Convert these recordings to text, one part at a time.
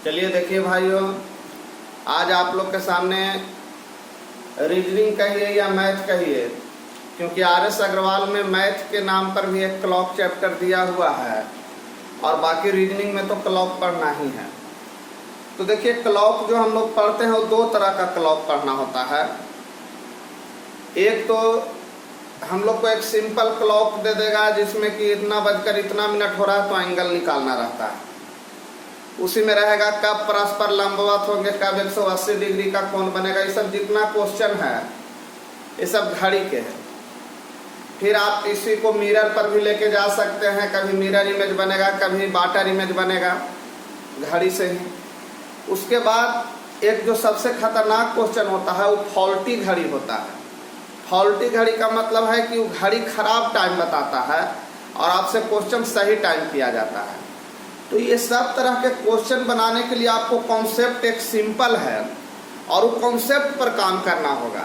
चलिए देखिए भाइयों, आज आप लोग के सामने रीजनिंग कहिए या मैथ कहिए, क्योंकि आर.एस. अग्रवाल में मैथ के नाम पर भी एक क्लॉक चैप्टर दिया हुआ है और बाकी रीजनिंग में तो क्लॉक पढ़ना ही है। तो देखिए, क्लॉक जो हम लोग पढ़ते हैं वो दो तरह का क्लॉक पढ़ना होता है। एक तो हम लोग को एक सिंपल क्लॉक दे देगा जिसमें कि इतना बजकर इतना मिनट हो रहा है तो एंगल निकालना रहता है। उसी में रहेगा कब परस्पर लंबवत होंगे, कब 180 डिग्री का कोण बनेगा। ये सब जितना क्वेश्चन है ये सब घड़ी के हैं। फिर आप इसी को मिरर पर भी लेके जा सकते हैं, कभी मिरर इमेज बनेगा, कभी वाटर इमेज बनेगा घड़ी से ही। उसके बाद एक जो सबसे खतरनाक क्वेश्चन होता है वो फॉल्टी घड़ी होता है। फॉल्टी घड़ी का मतलब है कि वो घड़ी खराब टाइम बताता है और आपसे क्वेश्चन सही टाइम किया जाता है। तो ये सब तरह के क्वेश्चन बनाने के लिए आपको कॉन्सेप्ट एक सिंपल है और वो कॉन्सेप्ट पर काम करना होगा।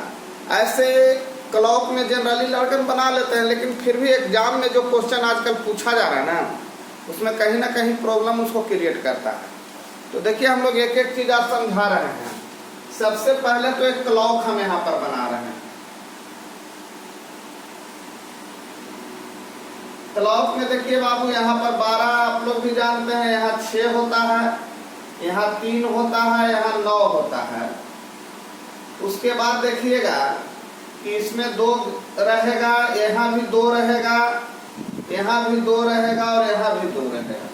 ऐसे क्लॉक में जनरली लड़के बना लेते हैं, लेकिन फिर भी एग्जाम में जो क्वेश्चन आजकल पूछा जा रहा है ना, उसमें कहीं ना कहीं प्रॉब्लम उसको क्रिएट करता है। तो देखिए, हम लोग एक एक चीज आज समझा रहे हैं। सबसे पहले तो एक क्लॉक हम यहाँ पर बना रहे हैं। क्लॉक में देखिए बाबू, यहाँ पर 12 आप लोग भी जानते हैं, यहाँ 6 होता है, यहाँ 3 होता है, यहाँ 9 होता है। उसके बाद देखिएगा कि इसमें 2 रहेगा, यहाँ भी 2 रहेगा, यहाँ भी 2 रहेगा और यहाँ भी 2 रहेगा।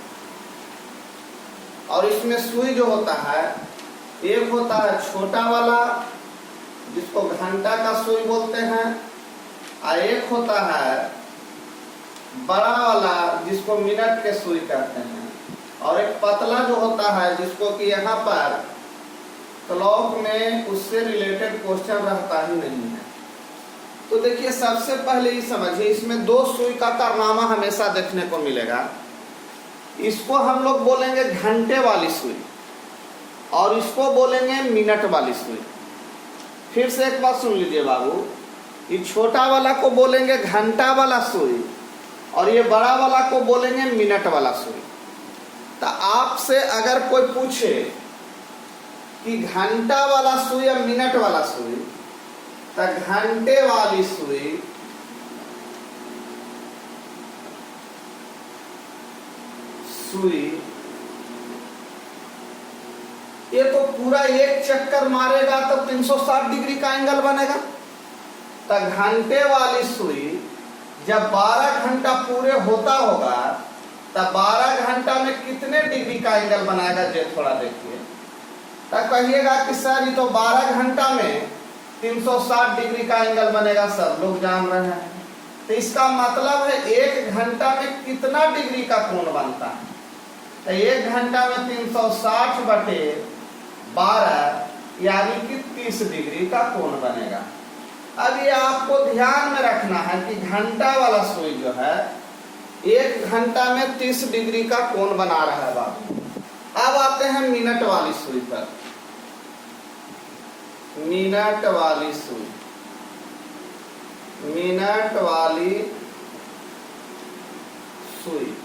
और इसमें सुई जो होता है, एक होता है छोटा वाला जिसको घंटा का सुई बोलते हैं, और एक होता है बड़ा वाला जिसको मिनट के सुई कहते हैं, और एक पतला जो होता है जिसको कि यहाँ पर क्लॉक में उससे रिलेटेड क्वेश्चन रहता ही नहीं है। तो देखिए, सबसे पहले ये समझिए, इसमें 2 सुई का कारनामा हमेशा देखने को मिलेगा। इसको हम लोग बोलेंगे घंटे वाली सुई और इसको बोलेंगे मिनट वाली सुई। फिर से एक बात सुन लीजिए बाबू, ये छोटा वाला को बोलेंगे घंटा वाला सुई और ये बड़ा वाला को बोलेंगे मिनट वाला सुई। तो आपसे अगर कोई पूछे कि घंटा वाला सुई या मिनट वाला सुई, तो घंटे वाली सुई ये तो पूरा एक चक्कर मारेगा तो 360 डिग्री का एंगल बनेगा। तो घंटे वाली सुई जब 12 घंटा पूरे होता होगा तब 12 घंटा में कितने डिग्री का एंगल बनाएगा, जो थोड़ा देखिए। तब कहिएगा कि सर ये तो 12 घंटा में 360 डिग्री का एंगल बनेगा, सब लोग जान रहे हैं। तो इसका मतलब है 1 घंटा में कितना डिग्री का कोण बनता है। तो 1 घंटा में 360 बटे 12 यानी कि 30 डिग्री का कोण बनेगा। अब ये आपको ध्यान में रखना है कि घंटा वाला सुई जो है 1 घंटा में 30 डिग्री का कोण बना रहा है बाबू। अब आते हैं मिनट वाली सुई पर। मिनट वाली सुई, मिनट वाली सुई।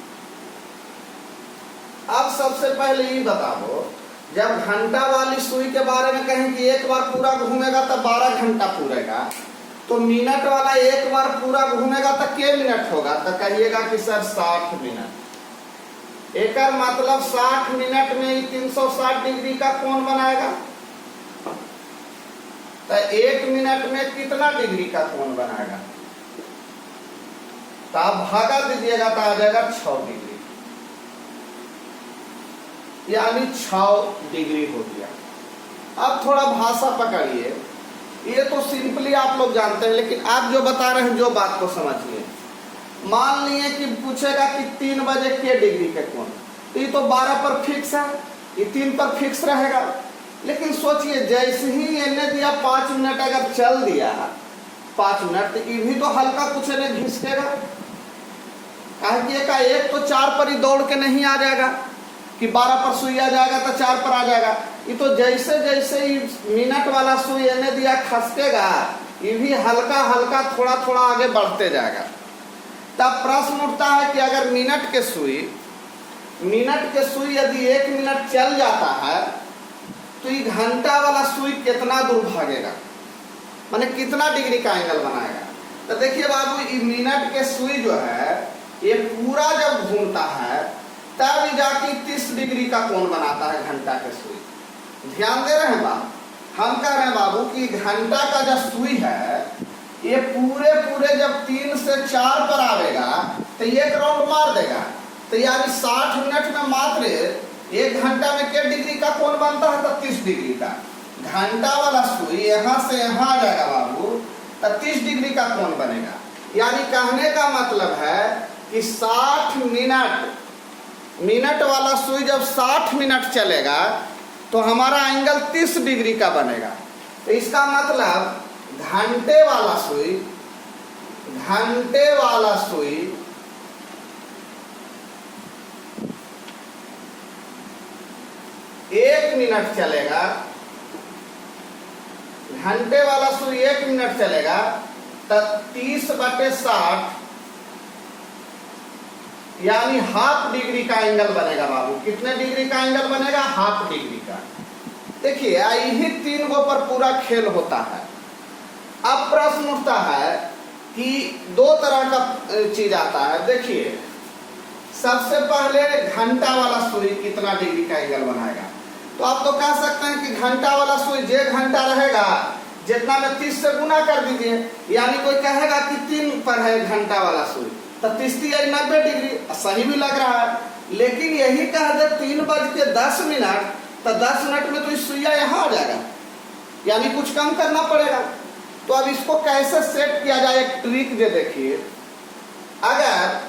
अब सबसे पहले ये बताओ, जब घंटा वाली सुई के बारे में कहें कि एक बार पूरा घूमेगा तो 12 घंटा पूरेगा, तो मिनट वाला एक बार पूरा घूमेगा तो कितने मिनट होगा? तो कहिएगा कि सर 60 मिनट। एक मतलब 60 मिनट में 360 डिग्री का कोण बनाएगा। तो 1 मिनट में कितना डिग्री का कोण बनाएगा? तो आप भागा दीजिएगा तो आ जाएगा 6 डिग्री, यानी 6 डिग्री हो गया। अब थोड़ा भाषा पकड़िए, ये तो सिंपली आप लोग जानते हैं, लेकिन आप जो बता रहे हैं जो बात को समझिए। मान लिए कि पूछेगा कि 3 बजे के डिग्री के कोण, तो ये तो 12 पर फिक्स है, ये 3 पर फिक्स रहेगा। लेकिन सोचिए, जैसे ही इन्हें दिया 5 मिनट अगर चल दिया 5 मिनट, तो ये भी तो हल्का कुछ इन्हें घिसकेगा। एक तो 4 पर ही दौड़ के नहीं आ जाएगा कि 12 पर सुई आ जाएगा तो 4 पर आ जाएगा। ये तो जैसे जैसे ही मिनट वाला सुई इन्हें दिया खसकेगा, ये भी हल्का हल्का थोड़ा थोड़ा आगे बढ़ते जाएगा। तब प्रश्न उठता है कि अगर मिनट के सुई मिनट के सुई यदि 1 मिनट चल जाता है तो ये घंटा वाला सुई कितना दूर भागेगा, माने कितना डिग्री का एंगल बनाएगा। तो देखिए बाबू, ये मिनट के सुई जो है ये पूरा जब घूमता है तब जाके 30 डिग्री का कोण बनाता है घंटा के सुई। ध्यान दे रहे हैं बाप, हम कह रहे हैं बाबू कि घंटा का जो सुई है ये पूरे जब 3 से 4 पर आवेगा तो 1 राउंड मार देगा, तो यानी 60 मिनट में मात्र 1 घंटा में क्या डिग्री का कोण बनता है? 30 डिग्री का। घंटा वाला सुई यहाँ से यहाँ आ जाएगा बाबू, तो 30 डिग्री का कोण बनेगा। यानी कहने का मतलब है कि 60 मिनट वाला सुई जब 60 मिनट चलेगा तो हमारा एंगल 30 डिग्री का बनेगा। तो इसका मतलब घंटे वाला सुई 1 मिनट चलेगा, घंटे वाला सुई 1 मिनट चलेगा तो 30/60 यानी हाफ डिग्री का एंगल बनेगा बाबू। कितने डिग्री का एंगल बनेगा? हाफ डिग्री का। देखिए यही 3 गो पर पूरा खेल होता है। अब प्रश्न उठता है कि 2 तरह का चीज आता है। देखिए सबसे पहले घंटा वाला सुई कितना डिग्री का एंगल बनाएगा, तो आप तो कह सकते हैं कि घंटा वाला सुई जे घंटा रहेगा जितना में 30 से गुना कर दीजिए, यानी कोई कहेगा कि 3 पर है घंटा वाला सुई तो 30 यानी 90 डिग्री, सही भी लग रहा है। लेकिन यही कहा जब 3:10 तो 10 मिनट में तो इस सुइया यहाँ आ जाएगा, यानी कुछ कम करना पड़ेगा। तो अब इसको कैसे सेट किया जाए, एक ट्रिक दे देखिए। अगर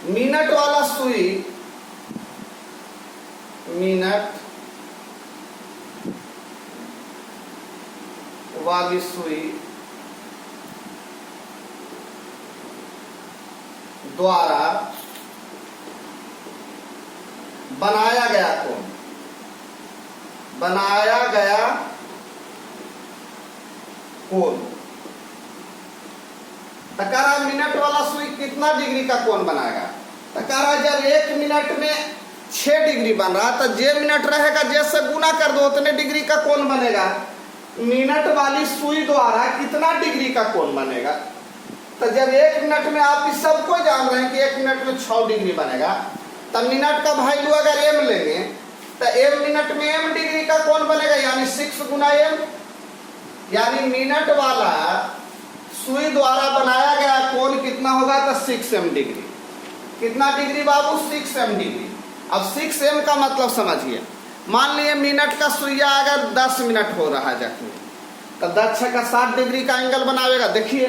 मिनट वाला सुई द्वारा बनाया गया कोण तकारा मिनट वाला सुई कितना डिग्री का कोण बनाएगा? तकारा जब 1 मिनट में 6 डिग्री बन रहा तो जे मिनट रहेगा जैसे गुना कर दो उतने डिग्री का कोण बनेगा। मिनट वाली सुई द्वारा कितना डिग्री का कोण बनेगा? तो जब 1 मिनट में आप इस सबको जान रहे हैं कि 1 मिनट में 6 डिग्री बनेगा, तब मिनट का वैल्यू अगर m लेंगे तो m मिनट में m डिग्री का कोण बनेगा, यानी 6 गुना m, यानी मिनट वाला सुई द्वारा बनाया गया कोण कितना होगा? तो 6m डिग्री। कितना डिग्री बाबू? 6m degree. अब 6m का मतलब समझिए। मान लिए मिनट का सुइया अगर 10 मिनट हो रहा है जख्मी, तो 10 का 60 डिग्री का एंगल बनावेगा। देखिए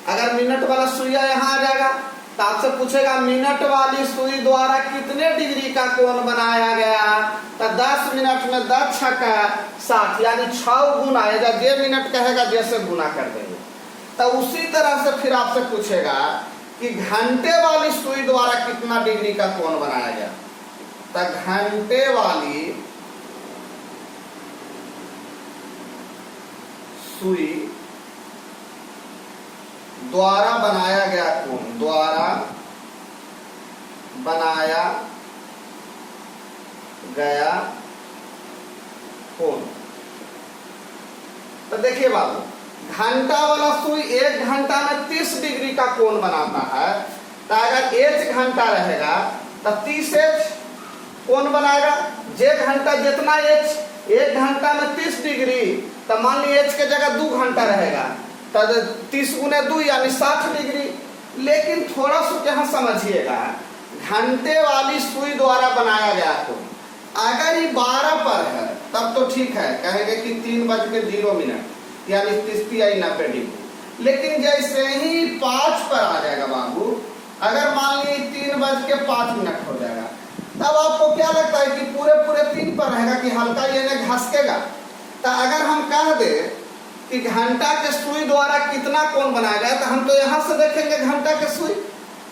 अगर मिनट वाला सुइया यहाँ आ जाएगा तो आपसे पूछेगा मिनट वाली सुई द्वारा कितने डिग्री का कोण बनाया गया? तो 10 मिनट में 10 का 60 यानी 6 गुना, जे मिनट कहेगा जैसे गुना कर देंगे। तो उसी तरह से फिर आपसे पूछेगा कि घंटे वाली सुई द्वारा कितना डिग्री का कोण बनाया गया? तो घंटे वाली सुई द्वारा बनाया गया कोण, द्वारा बनाया गया कोण। तो देखिए बाबू, घंटा वाला सुई 1 घंटा में 30 डिग्री का कोण बनाता है, तो अगर h घंटा रहेगा तो 30h कोण बनाएगा। जे घंटा जितना h, 1 घंटा में 30 डिग्री, तो मान लीजिए h के जगह 2 घंटा रहेगा तो 30 गुने 2 यानी 60 डिग्री। लेकिन थोड़ा सा यहाँ समझिएगा, घंटे वाली सुई द्वारा बनाया गया कोण अगर ये 12 पर है तब तो ठीक है, कहेंगे कि 3:0 यानी 30 या 90 डिग्री। लेकिन जैसे ही 5 पर आ जाएगा बाबू, अगर मान लीजिए 3:05 हो जाएगा, तब आपको क्या लगता है कि पूरे 3 पर रहेगा कि हल्का ये घसकेगा? तो अगर हम कह दे कि घंटा के सुई द्वारा कितना कोण बनाया गया, तो हम तो यहाँ से देखेंगे घंटा के सुई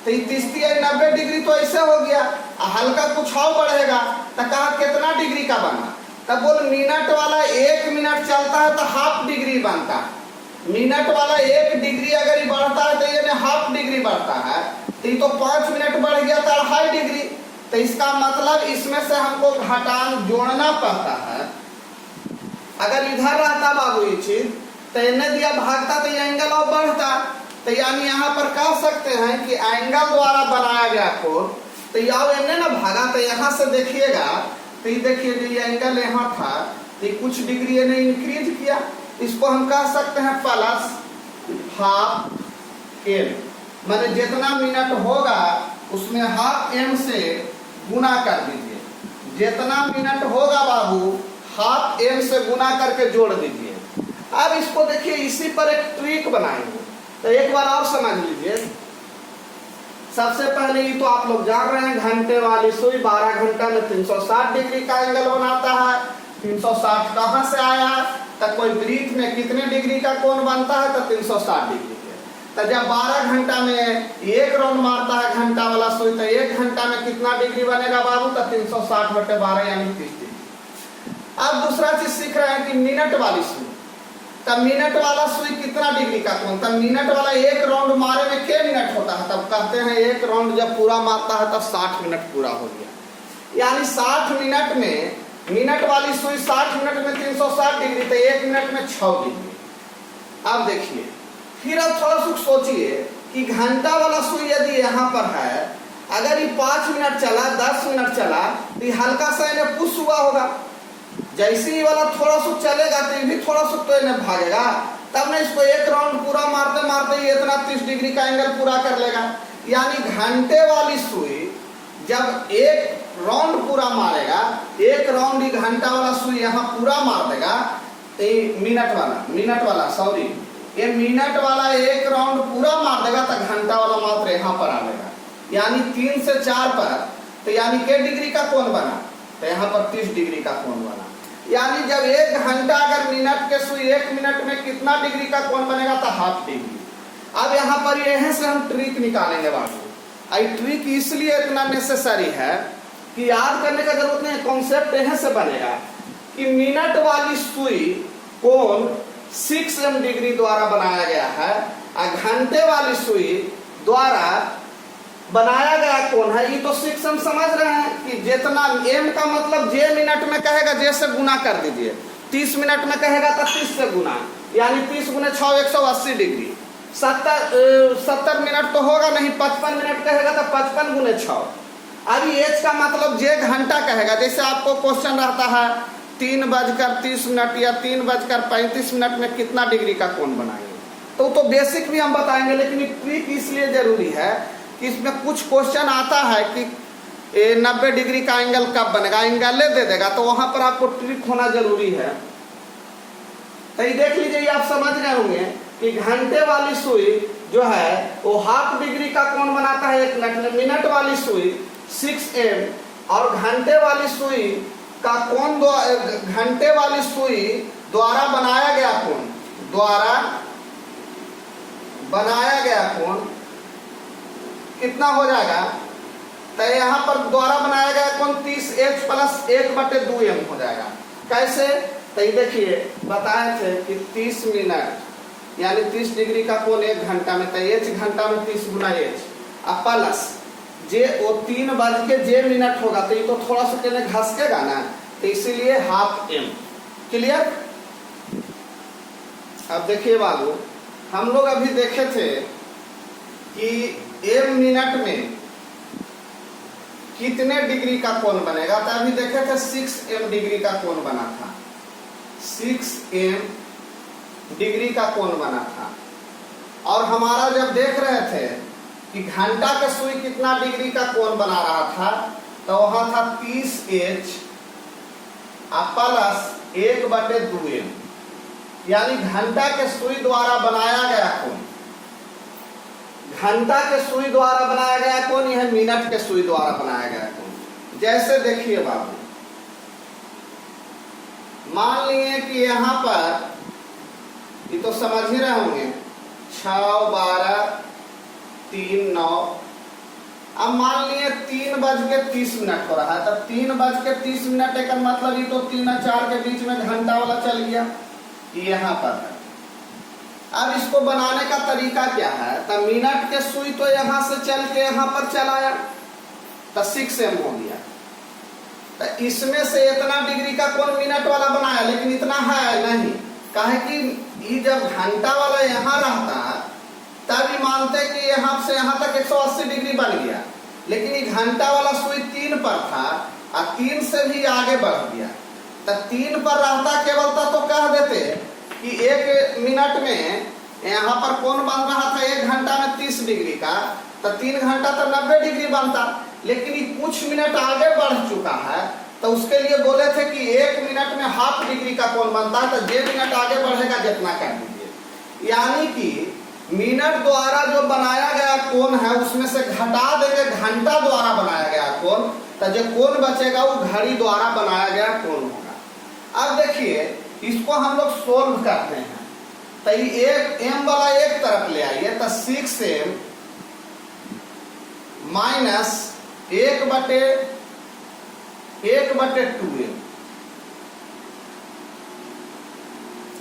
तो 30 या 90 डिग्री तो ऐसे हो गया, हल्का कुछ और बढ़ेगा तो कहा कितना डिग्री का बना? तब बोल मिनट वाला 1 मिनट चलता है तो हाफ डिग्री बनता है। मिनट वाला 1 डिग्री अगर बढ़ता है तो ये हाफ डिग्री बढ़ता है, तो ये तो 5 मिनट बढ़ गया तो 2.5 डिग्री। तो इसका मतलब इसमें से हमको घटान जोड़ना पड़ता है। अगर इधर रहता बाबू ये चीज तो इन्हें दिया भागता तो ये एंगल और बढ़ता। तो यानी यहाँ पर कह सकते हैं कि एंगल द्वारा बनाया गया कोण, तो यहाँ इन्हें ना भागा, तो यहाँ से देखिएगा तो ये देखिए ये एंगल यहाँ था तो ये कुछ डिग्री इन्हें इंक्रीज किया। इसको हम कह सकते हैं प्लस हाफ एम, माने जितना मिनट होगा उसमें हाफ एम से गुना कर दीजिए। जितना मिनट होगा बाबू हाफ एम से गुना करके जोड़ दीजिए। अब इसको देखिए इसी पर एक ट्रिक बनाएंगे, तो एक बार और समझ लीजिए। सबसे पहले ये तो आप लोग जान रहे हैं घंटे वाली सुई 12 घंटा में 360 डिग्री का एंगल बनाता है। 360 कहाँ से आया, तो कोई वृत्त में कितने डिग्री का कोण बनता है, तो 360 डिग्री के। तो जब 12 घंटा में एक राउंड मारता है घंटा वाला सुई, तो 1 घंटा में कितना डिग्री बनेगा बाबू, तो 360/12 यानी 30 डिग्री। अब दूसरा चीज सीख रहे हैं कि मिनट वाली सुई, तब मिनट वाला सुई कितना डिग्री का कोण, तब मिनट वाला एक राउंड मारे में क्या मिनट होता है, तब कहते हैं एक राउंड जब पूरा मारता है तब 60 मिनट पूरा हो गया। यानी 60 मिनट में मिनट वाली सुई 60 मिनट में 360 डिग्री, तो 1 मिनट में 6 डिग्री। अब देखिए फिर अब थोड़ा सा सोचिए कि घंटा वाला सुई यदि यहाँ पर है, अगर ये 5 मिनट चला 10 मिनट चला तो ये हल्का सा इन्हें पुश हुआ होगा। जैसे ही वाला थोड़ा सा चलेगा तो ये भी थोड़ा सा तो इन्हें भागेगा, तब ना इसको एक राउंड पूरा मारते मारते ये इतना 30 डिग्री का एंगल पूरा कर लेगा। यानी घंटे वाली सुई जब एक राउंड पूरा मारेगा, एक राउंड ही घंटा वाला सुई यहाँ पूरा मार देगा, तो मिनट वाला सॉरी ये मिनट वाला एक राउंड पूरा मार देगा तो घंटा वाला मात्र यहाँ पर आएगा। यानी 3 से 4 पर, तो यानी के डिग्री का कोण बना, तो यहाँ पर 30 डिग्री का कोण बना। यानी जब 1 घंटा अगर मिनट के सुई 1 मिनट में कितना डिग्री का कोण बनेगा, तो हाफ डिग्री। अब यहाँ पर यहीं से हम ट्रिक निकालेंगे बाबू। आई ट्रिक इसलिए इतना नेसेसरी है कि याद करने का जरूरत नहीं, कॉन्सेप्ट यहीं से बनेगा कि मिनट वाली सुई कोण 6 डिग्री द्वारा बनाया गया है और घंटे वाली सुई द्वारा बनाया गया कोण है। ये तो 6 हम समझ रहे हैं कि जितना m का मतलब जे मिनट में कहेगा जे से गुना कर दीजिए, 30 मिनट में कहेगा तो 30 से गुना, यानी 30 गुने 6 180 डिग्री। 70 मिनट तो होगा नहीं, 55 मिनट कहेगा तो 55 गुने 6। अभी एच का मतलब जे घंटा कहेगा, जैसे आपको क्वेश्चन रहता है 3:30 या 3:35 में कितना डिग्री का कोण बनाएंगे, तो बेसिक भी हम बताएंगे। लेकिन ट्रिक इसलिए जरूरी है कि इसमें कुछ क्वेश्चन आता है कि 90 डिग्री का एंगल कब बनेगा, एंगल दे देगा, तो वहां पर आपको ट्रिक होना जरूरी है। तो ये देख लीजिए, आप समझ गए होंगे कि घंटे वाली सुई जो है वो हाफ डिग्री का कोण बनाता है 1 मिनट में। मिनट वाली सुई 6m और घंटे वाली सुई का कोण घंटे वाली सुई द्वारा बनाया गया कोण कितना हो जाएगा, तो यहाँ पर द्वारा बनाया गया कोण 30h + 1/2m हो जाएगा। कैसे, तो ये देखिए बताए थे कि 30 मिनट यानी 30 डिग्री का कोण 1 घंटा में, तो h घंटा में 30 गुना h अब प्लस जे वो 3 मिनट होगा, तो ये तो थोड़ा सा के घसकेगा ना, तो इसीलिए हाफ m। क्लियर। अब देखिए बाबू, हम लोग अभी देखे थे कि m मिनट में कितने डिग्री का कोण बनेगा, तो अभी देखे थे 6m डिग्री का कोण बना था, 6m डिग्री का कोण बना था। और हमारा जब देख रहे थे कि घंटा का सुई कितना डिग्री का कोण बना रहा था, तो वहां था 30h प्लस 1/2m, यानी घंटा के सुई द्वारा बनाया गया कोण, घंटा के सुई द्वारा बनाया गया कोण यह मिनट के सुई द्वारा बनाया गया कोण। जैसे देखिए बाबू, मान लिए कि यहाँ पर ये तो समझ ही रहे होंगे 6 12 3 9। अब मान लिए 3:30 हो रहा है, तब 3:30 का मतलब ये तो 3 और 4 के बीच में घंटा वाला चल गया, यहाँ पर है अब इसको बनाने का तरीका क्या है, तो मिनट के सुई तो यहां से चल के यहां पर चलाया तो 6m हो गया। तो इसमें से इतना डिग्री का कोण मिनट वाला बनाया, लेकिन इतना है नहीं, काहे कि ये जब घंटा वाला यहाँ रहता तब ये मानते कि यहाँ से यहाँ तक 180 डिग्री बन गया, लेकिन ये घंटा वाला सुई 3 पर था और 3 से भी आगे बढ़ गया। तो 3 पर रहता केवल तो कह देते कि 1 मिनट में यहाँ पर कोण बन रहा था 1 घंटा में 30 डिग्री का, तो 3 घंटा तो 90 डिग्री बनता, लेकिन ये कुछ मिनट आगे बढ़ चुका है, तो उसके लिए बोले थे कि 1 मिनट में ½ डिग्री का कोण बनता है, तो जे मिनट आगे बढ़ेगा जितना कर दीजिए। यानी कि मिनट द्वारा जो बनाया गया कोण है उसमें से घटा देंगे घंटा द्वारा बनाया गया कोण, तो जो कोण बचेगा वो घड़ी द्वारा बनाया गया कोण होगा। अब देखिए इसको हम लोग सोल्व करते हैं, तो ये एक m वाला एक तरफ ले आइए, तो 6m minus 1/2m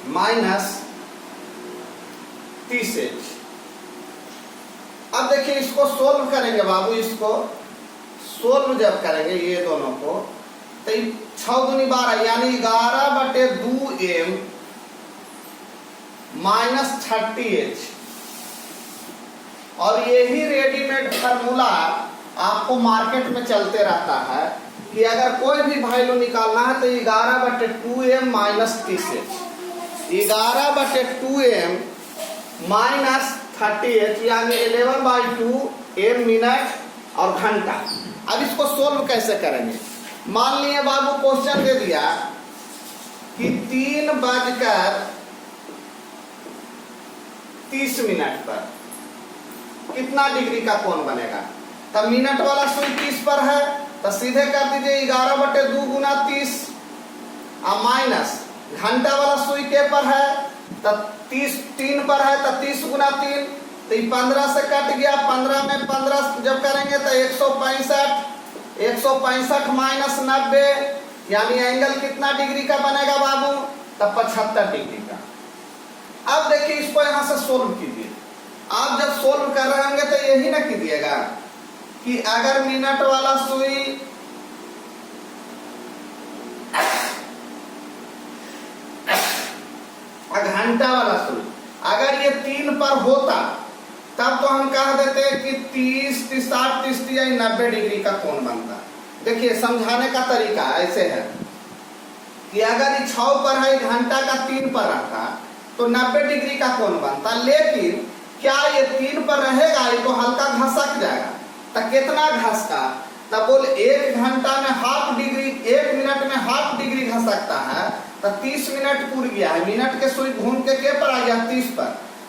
minus 30h। अब देखिए इसको सोल्व करेंगे बाबू, इसको सोल्व जब करेंगे ये दोनों को, तो 6 दूनी 12 यानी 11/2m माइनस 30h। और यही रेडीमेड फार्मूला आपको मार्केट में चलते रहता है कि अगर कोई भी वैल्यू निकालना है तो 11/2m minus 30h, 11/2m minus 30h यानी 11/2m मिनट और घंटा। अब इसको सोल्व कैसे करेंगे, मान लिए बाबू क्वेश्चन दे दिया कि 3:30 पर कितना डिग्री का कोण बनेगा। तब मिनट वाला सुई 30 पर है तो सीधे कर दीजिए 11/2 गुना 30 और माइनस घंटा वाला सुई के पर है तो 3 पर है तो 30 गुना 3, तो 15 से कट गया, 15 में 15 जब करेंगे तो 165 माइनस 90 यानी एंगल कितना डिग्री का बनेगा बाबू, तब 75 डिग्री का। अब देखिए इसको यहां से सोल्व कीजिए। आप जब सोल्व कर रहे होंगे तो यही ना कीजिएगा कि अगर मिनट वाला सुई घंटा वाला सुई अगर ये 3 पर होता तब तो हम कह देते कि 30, 60, 30 या 90 डिग्री का कोण बनता। देखिए समझाने का तरीका ऐसे है कि अगर ये 6 पर है, घंटा का 3 पर रहता तो 90 डिग्री का कोण बनता, लेकिन क्या ये 3 पर रहेगा, ये तो हल्का घसक जाएगा। तो कितना घसका, तब बोल 1 घंटा में ½ डिग्री, 1 मिनट में ½ डिग्री घसकता है, तो 30 मिनट पूर गया है। मिनट के सुई घूम के पर आ गया 30 पर,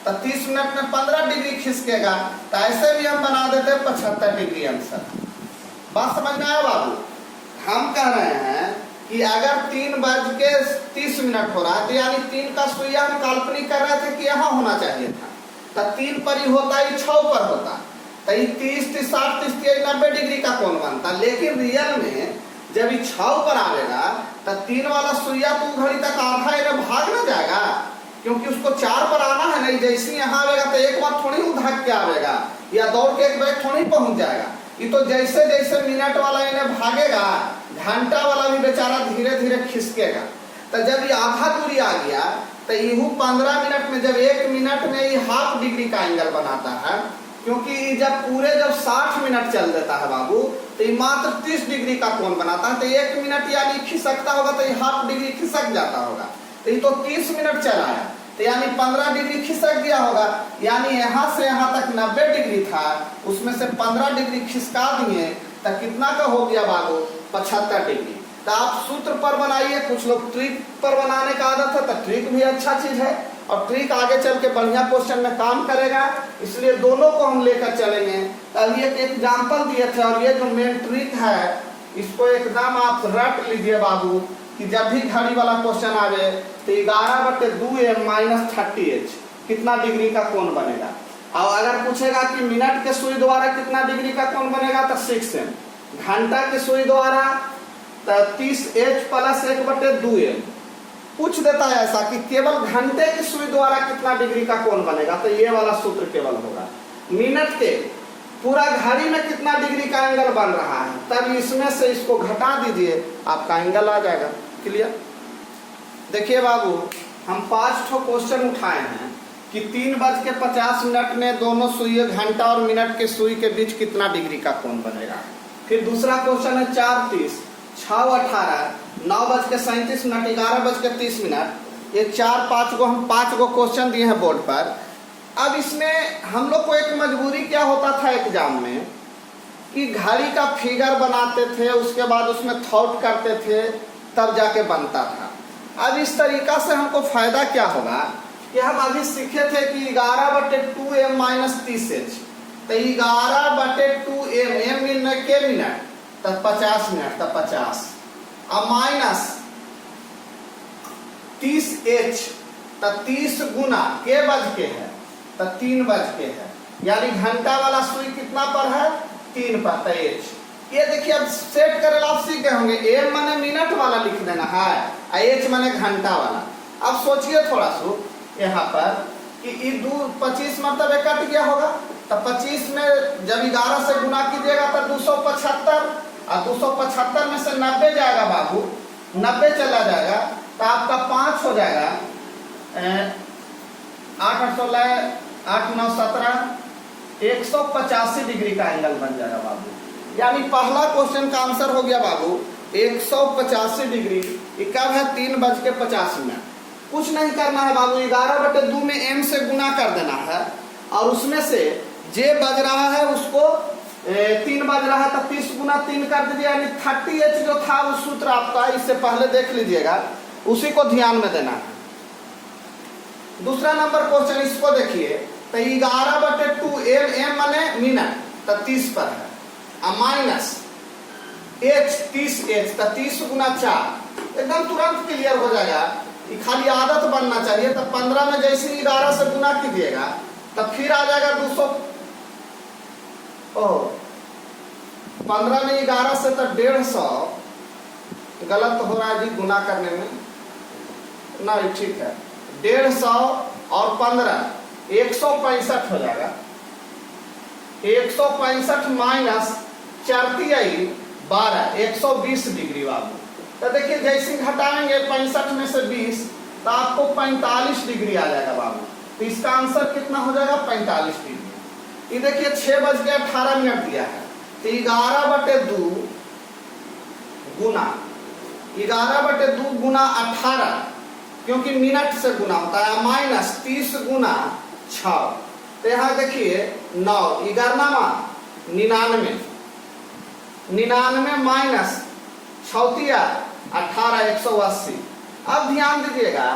तो 30 मिनट में 15 डिग्री खिसकेगा, तो ऐसे भी हम बना देते 75 डिग्री आंसर। बात समझ में आया बाबू। हम कह रहे हैं कि अगर 3:30 हो रहा है तो यानी 3 का सुइया हम काल्पनिक कर रहे थे कि यहाँ होना चाहिए था, तो 3 पर ही होता, ये 6 पर होता, तो ये 30, 60, 30, 90 डिग्री का कोण बनता। लेकिन रियल में जब ये 6 पर आवेगा तो 3 वाला सुइया तो घड़ी तक आधा इधर भाग ना जाएगा, क्योंकि उसको 4 पर आना है। नहीं जैसे यहाँ आवेगा तो एक बार थोड़ी भाग के आवेगा या दौड़ के एक बैग थोड़ी पहुंच जाएगा। ये तो जैसे जैसे मिनट वाला इन्हें भागेगा, घंटा वाला भी बेचारा धीरे धीरे खिसकेगा। तो जब ये आधा दूरी आ गया तो यू 15 मिनट में, जब 1 मिनट में ये ½ डिग्री का एंगल बनाता है, क्योंकि जब 60 मिनट चल देता है बाबू तो ये मात्र 30 डिग्री का कोण बनाता है। तो 1 मिनट यानी खिसकता होगा तो ये ½ डिग्री खिसक जाता होगा, तो ये तो 30 मिनट चला है, तो यानी 15 डिग्री खिसक गया होगा। यानी यहाँ से यहाँ तक 90 डिग्री था, उसमें से 15 डिग्री खिसका दिए तो कितना का हो गया बाबू, 75 डिग्री। तो आप सूत्र पर बनाइए, कुछ लोग ट्रिक पर बनाने का आदत है, तो ट्रिक भी अच्छा चीज है और ट्रिक आगे चल के बढ़िया क्वेश्चन में काम करेगा, इसलिए दोनों को हम लेकर चलेंगे। अभी एक एग्जाम्पल दिए थे और ये जो मेन ट्रिक है इसको एकदम आप रट लीजिए बाबू कि जब भी घड़ी वाला क्वेश्चन आवे तो 11/2m माइनस 30h कितना डिग्री का कोण बनेगा। और अगर पूछेगा कि मिनट के सुई द्वारा कितना डिग्री का कोण बनेगा तो 6m, घंटा के सुई द्वारा तो 30h + 1/2m पूछ देता है ऐसा कि केवल घंटे की सुई द्वारा कितना डिग्री का कोण बनेगा, तो ये वाला सूत्र केवल होगा। मिनट के पूरा घड़ी में कितना डिग्री का एंगल बन रहा है, तब इसमें से इसको घटा दीजिए, आपका एंगल आ जाएगा। क्लियर? देखिए बाबू, हम 5 ठो क्वेश्चन उठाए हैं कि 3:50 में दोनों सुई, घंटा और मिनट के सुई के बीच कितना डिग्री का कोण बनेगा। फिर दूसरा क्वेश्चन है 4:30, 6:18, 9:37, 11:30। ये 4-5 गो हम 5 गो क्वेश्चन दिए हैं बोर्ड पर। अब इसमें हम लोग को एक मजबूरी क्या होता था एग्जाम में कि घड़ी का फिगर बनाते थे, उसके बाद उसमें थॉट करते थे, तब जाके बनता था। अब इस तरीका से हमको फायदा क्या होगा कि हम अभी सीखे थे कि 11/2m - 30h, तो 11/2m, m मिनट के मिनट, तब 50 मिनट, तब 50, अब माइनस 30h, तब 30 गुना के बज के है, तब 3 बज के है, यानी घंटा वाला सुई कितना पर है, 3 पर, तो h। ये देखिए अब सेट करेला आप सीख गए होंगे, m माने मिनट वाला लिख देना है, h माने घंटा वाला। अब सोचिए थोड़ा सा यहाँ पर कि 25 मतलब कट गया होगा, तो 25 में जब 11 से गुना कीजिएगा तो 275, और 275 में से 90 जाएगा बाबू, 90 चला जाएगा तो आपका 5 हो जाएगा, 8 8 16 8 9 17, 185 डिग्री का एंगल बन जाएगा बाबू। यानी पहला क्वेश्चन का आंसर हो गया बाबू 185 डिग्री। ये कब है, 3:50। कुछ नहीं करना है बाबू, 11/2 में m से गुना कर देना है, और उसमें से j बज रहा है उसको 3 बज रहा है, तो 30 गुना 3 कर दीजिए, यानी 30h जो था वो सूत्र आपका, इससे पहले देख लीजिएगा, उसी को ध्यान में देना है। दूसरा नंबर क्वेश्चन इसको देखिए, तो 11/2 m माने मिनट, तो 30 पर है, माइनस h 30h, तो 30 गुना 4, एकदम तुरंत क्लियर हो जाएगा। खाली आदत बनना चाहिए। तो 15 में जैसे 11 से गुना कीजिएगा तब फिर आ जाएगा 200। 15 में 11 से तो 150, गलत हो रहा है जी गुना करने में, नहीं ठीक है, 150 और 15 165 हो जाएगा। 165 माइनस 4 12 120 डिग्री बाबू। तो देखिए जैसे घटाएंगे 65 में से 20 तो आपको 45 डिग्री आ जाएगा बाबू। तो इसका आंसर कितना हो जाएगा 45 डिग्री। ये देखिए 6:18 दिया है, तो 11/2 गुना 11/2 गुना 18, क्योंकि मिनट से गुना होता है, माइनस 30 गुना 6। तो यहाँ देखिए 9 11 99 99 माइनस 18 180। अब ध्यान दीजिएगा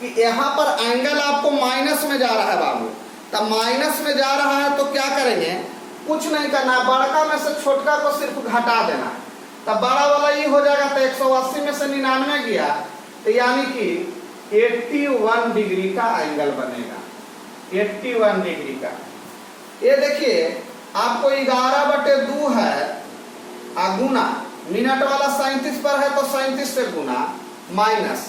कि यहाँ पर एंगल आपको माइनस में जा रहा है बाबू। तब माइनस में जा रहा है तो क्या करेंगे, कुछ नहीं करना, बड़का में से छोटका को सिर्फ घटा देना। तब बड़ा वाला ये हो जाएगा, तो 180 में से 99 गया, तो यानी कि 81 डिग्री का एंगल बनेगा, 81 डिग्री का। ये देखिए आपको 11/2 है गुना, मिनट वाला 37 पर है तो 37 से गुना, माइनस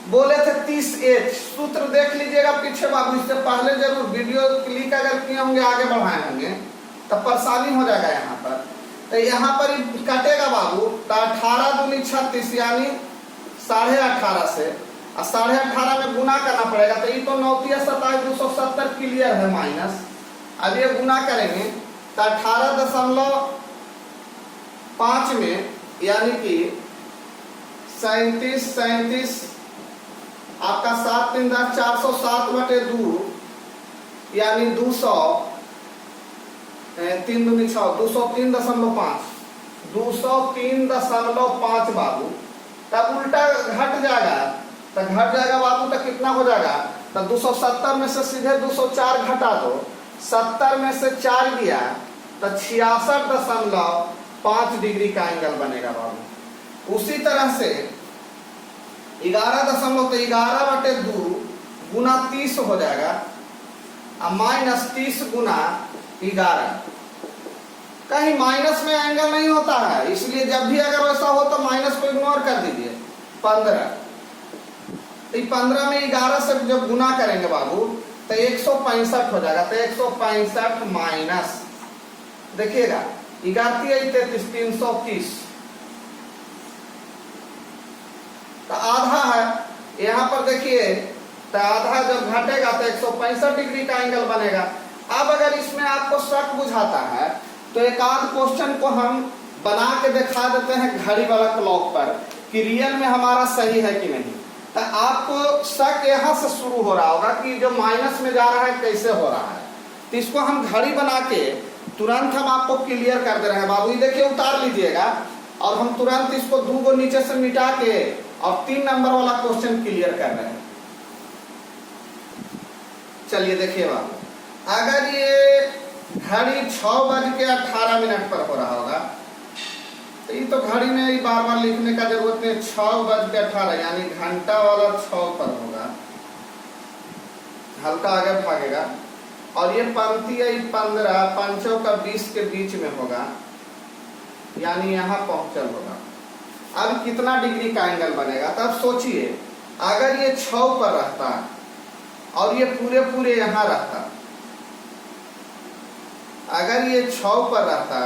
बोले थे 30h। सूत्र देख लीजिएगा पीछे बाबू, इससे पहले जरूर वीडियो क्लिक अगर किए होंगे आगे बढ़ाए होंगे तब परेशानी हो जाएगा यहाँ पर। तो यहाँ पर काटेगा बाबू, तो 18 दूनी 36 यानी 18.5 से, और 18.5 में गुना करना पड़ेगा। तो ये तो 9 27 270 क्लियर है माइनस। अब ये गुना करेंगे तो 18.5 में यानी कि 37 आपका 7 3 10 407/2 यानी 200 3 दूनी 6 203.5 203.5 बाबू। तब उल्टा घट जाएगा, तो घट जाएगा बाबू, तो कितना हो जाएगा, तो 270 में से सीधे 204 घटा दो, 70 में से 4 गया तो 66.5 डिग्री का एंगल बनेगा बाबू। उसी तरह से 11.2 गुना 30 हो जाएगा, माइनस 30 गुना 11। कहीं माइनस में एंगल नहीं होता है, इसलिए जब भी अगर वैसा हो तो माइनस को इग्नोर कर दीजिए। 15 तो 15 में 11 से जब गुना करेंगे बाबू तो 165 हो जाएगा। तो 165 माइनस, देखिएगा 11 33 330, तो आधा है यहाँ पर देखिए। तो आधा जब घटेगा तो 165 डिग्री का एंगल बनेगा। अब अगर इसमें आपको शक बुझाता है तो एक आध क्वेश्चन को हम बना के दिखा देते हैं घड़ी वाला क्लॉक पर कि रियल में हमारा सही है कि नहीं। तो आपको शक यहाँ से शुरू हो रहा होगा कि जो माइनस में जा रहा है कैसे हो रहा है। तो इसको हम घड़ी बना के तुरंत हम आपको क्लियर कर दे रहे हैं बाबू। देखिए उतार लीजिएगा और हम तुरंत इसको 2 को नीचे से मिटा के और 3 नंबर वाला क्वेश्चन क्लियर कर रहे हैं। चलिए देखिए बाबू, अगर ये घड़ी 6:18 पर हो रहा होगा तो ये तो घड़ी में बार बार लिखने का जरूरत नहीं, 6:18 यानी घंटा वाला 6 पर होगा, हल्का आगे भागेगा। और ये पंक्ति है 15 पंचों का 20 के बीच में होगा, यानी यहाँ पहुंचल होगा। अब कितना डिग्री का एंगल बनेगा? तब सोचिए अगर ये 6 पर रहता और ये पूरे यहाँ रहता, अगर ये 6 पर रहता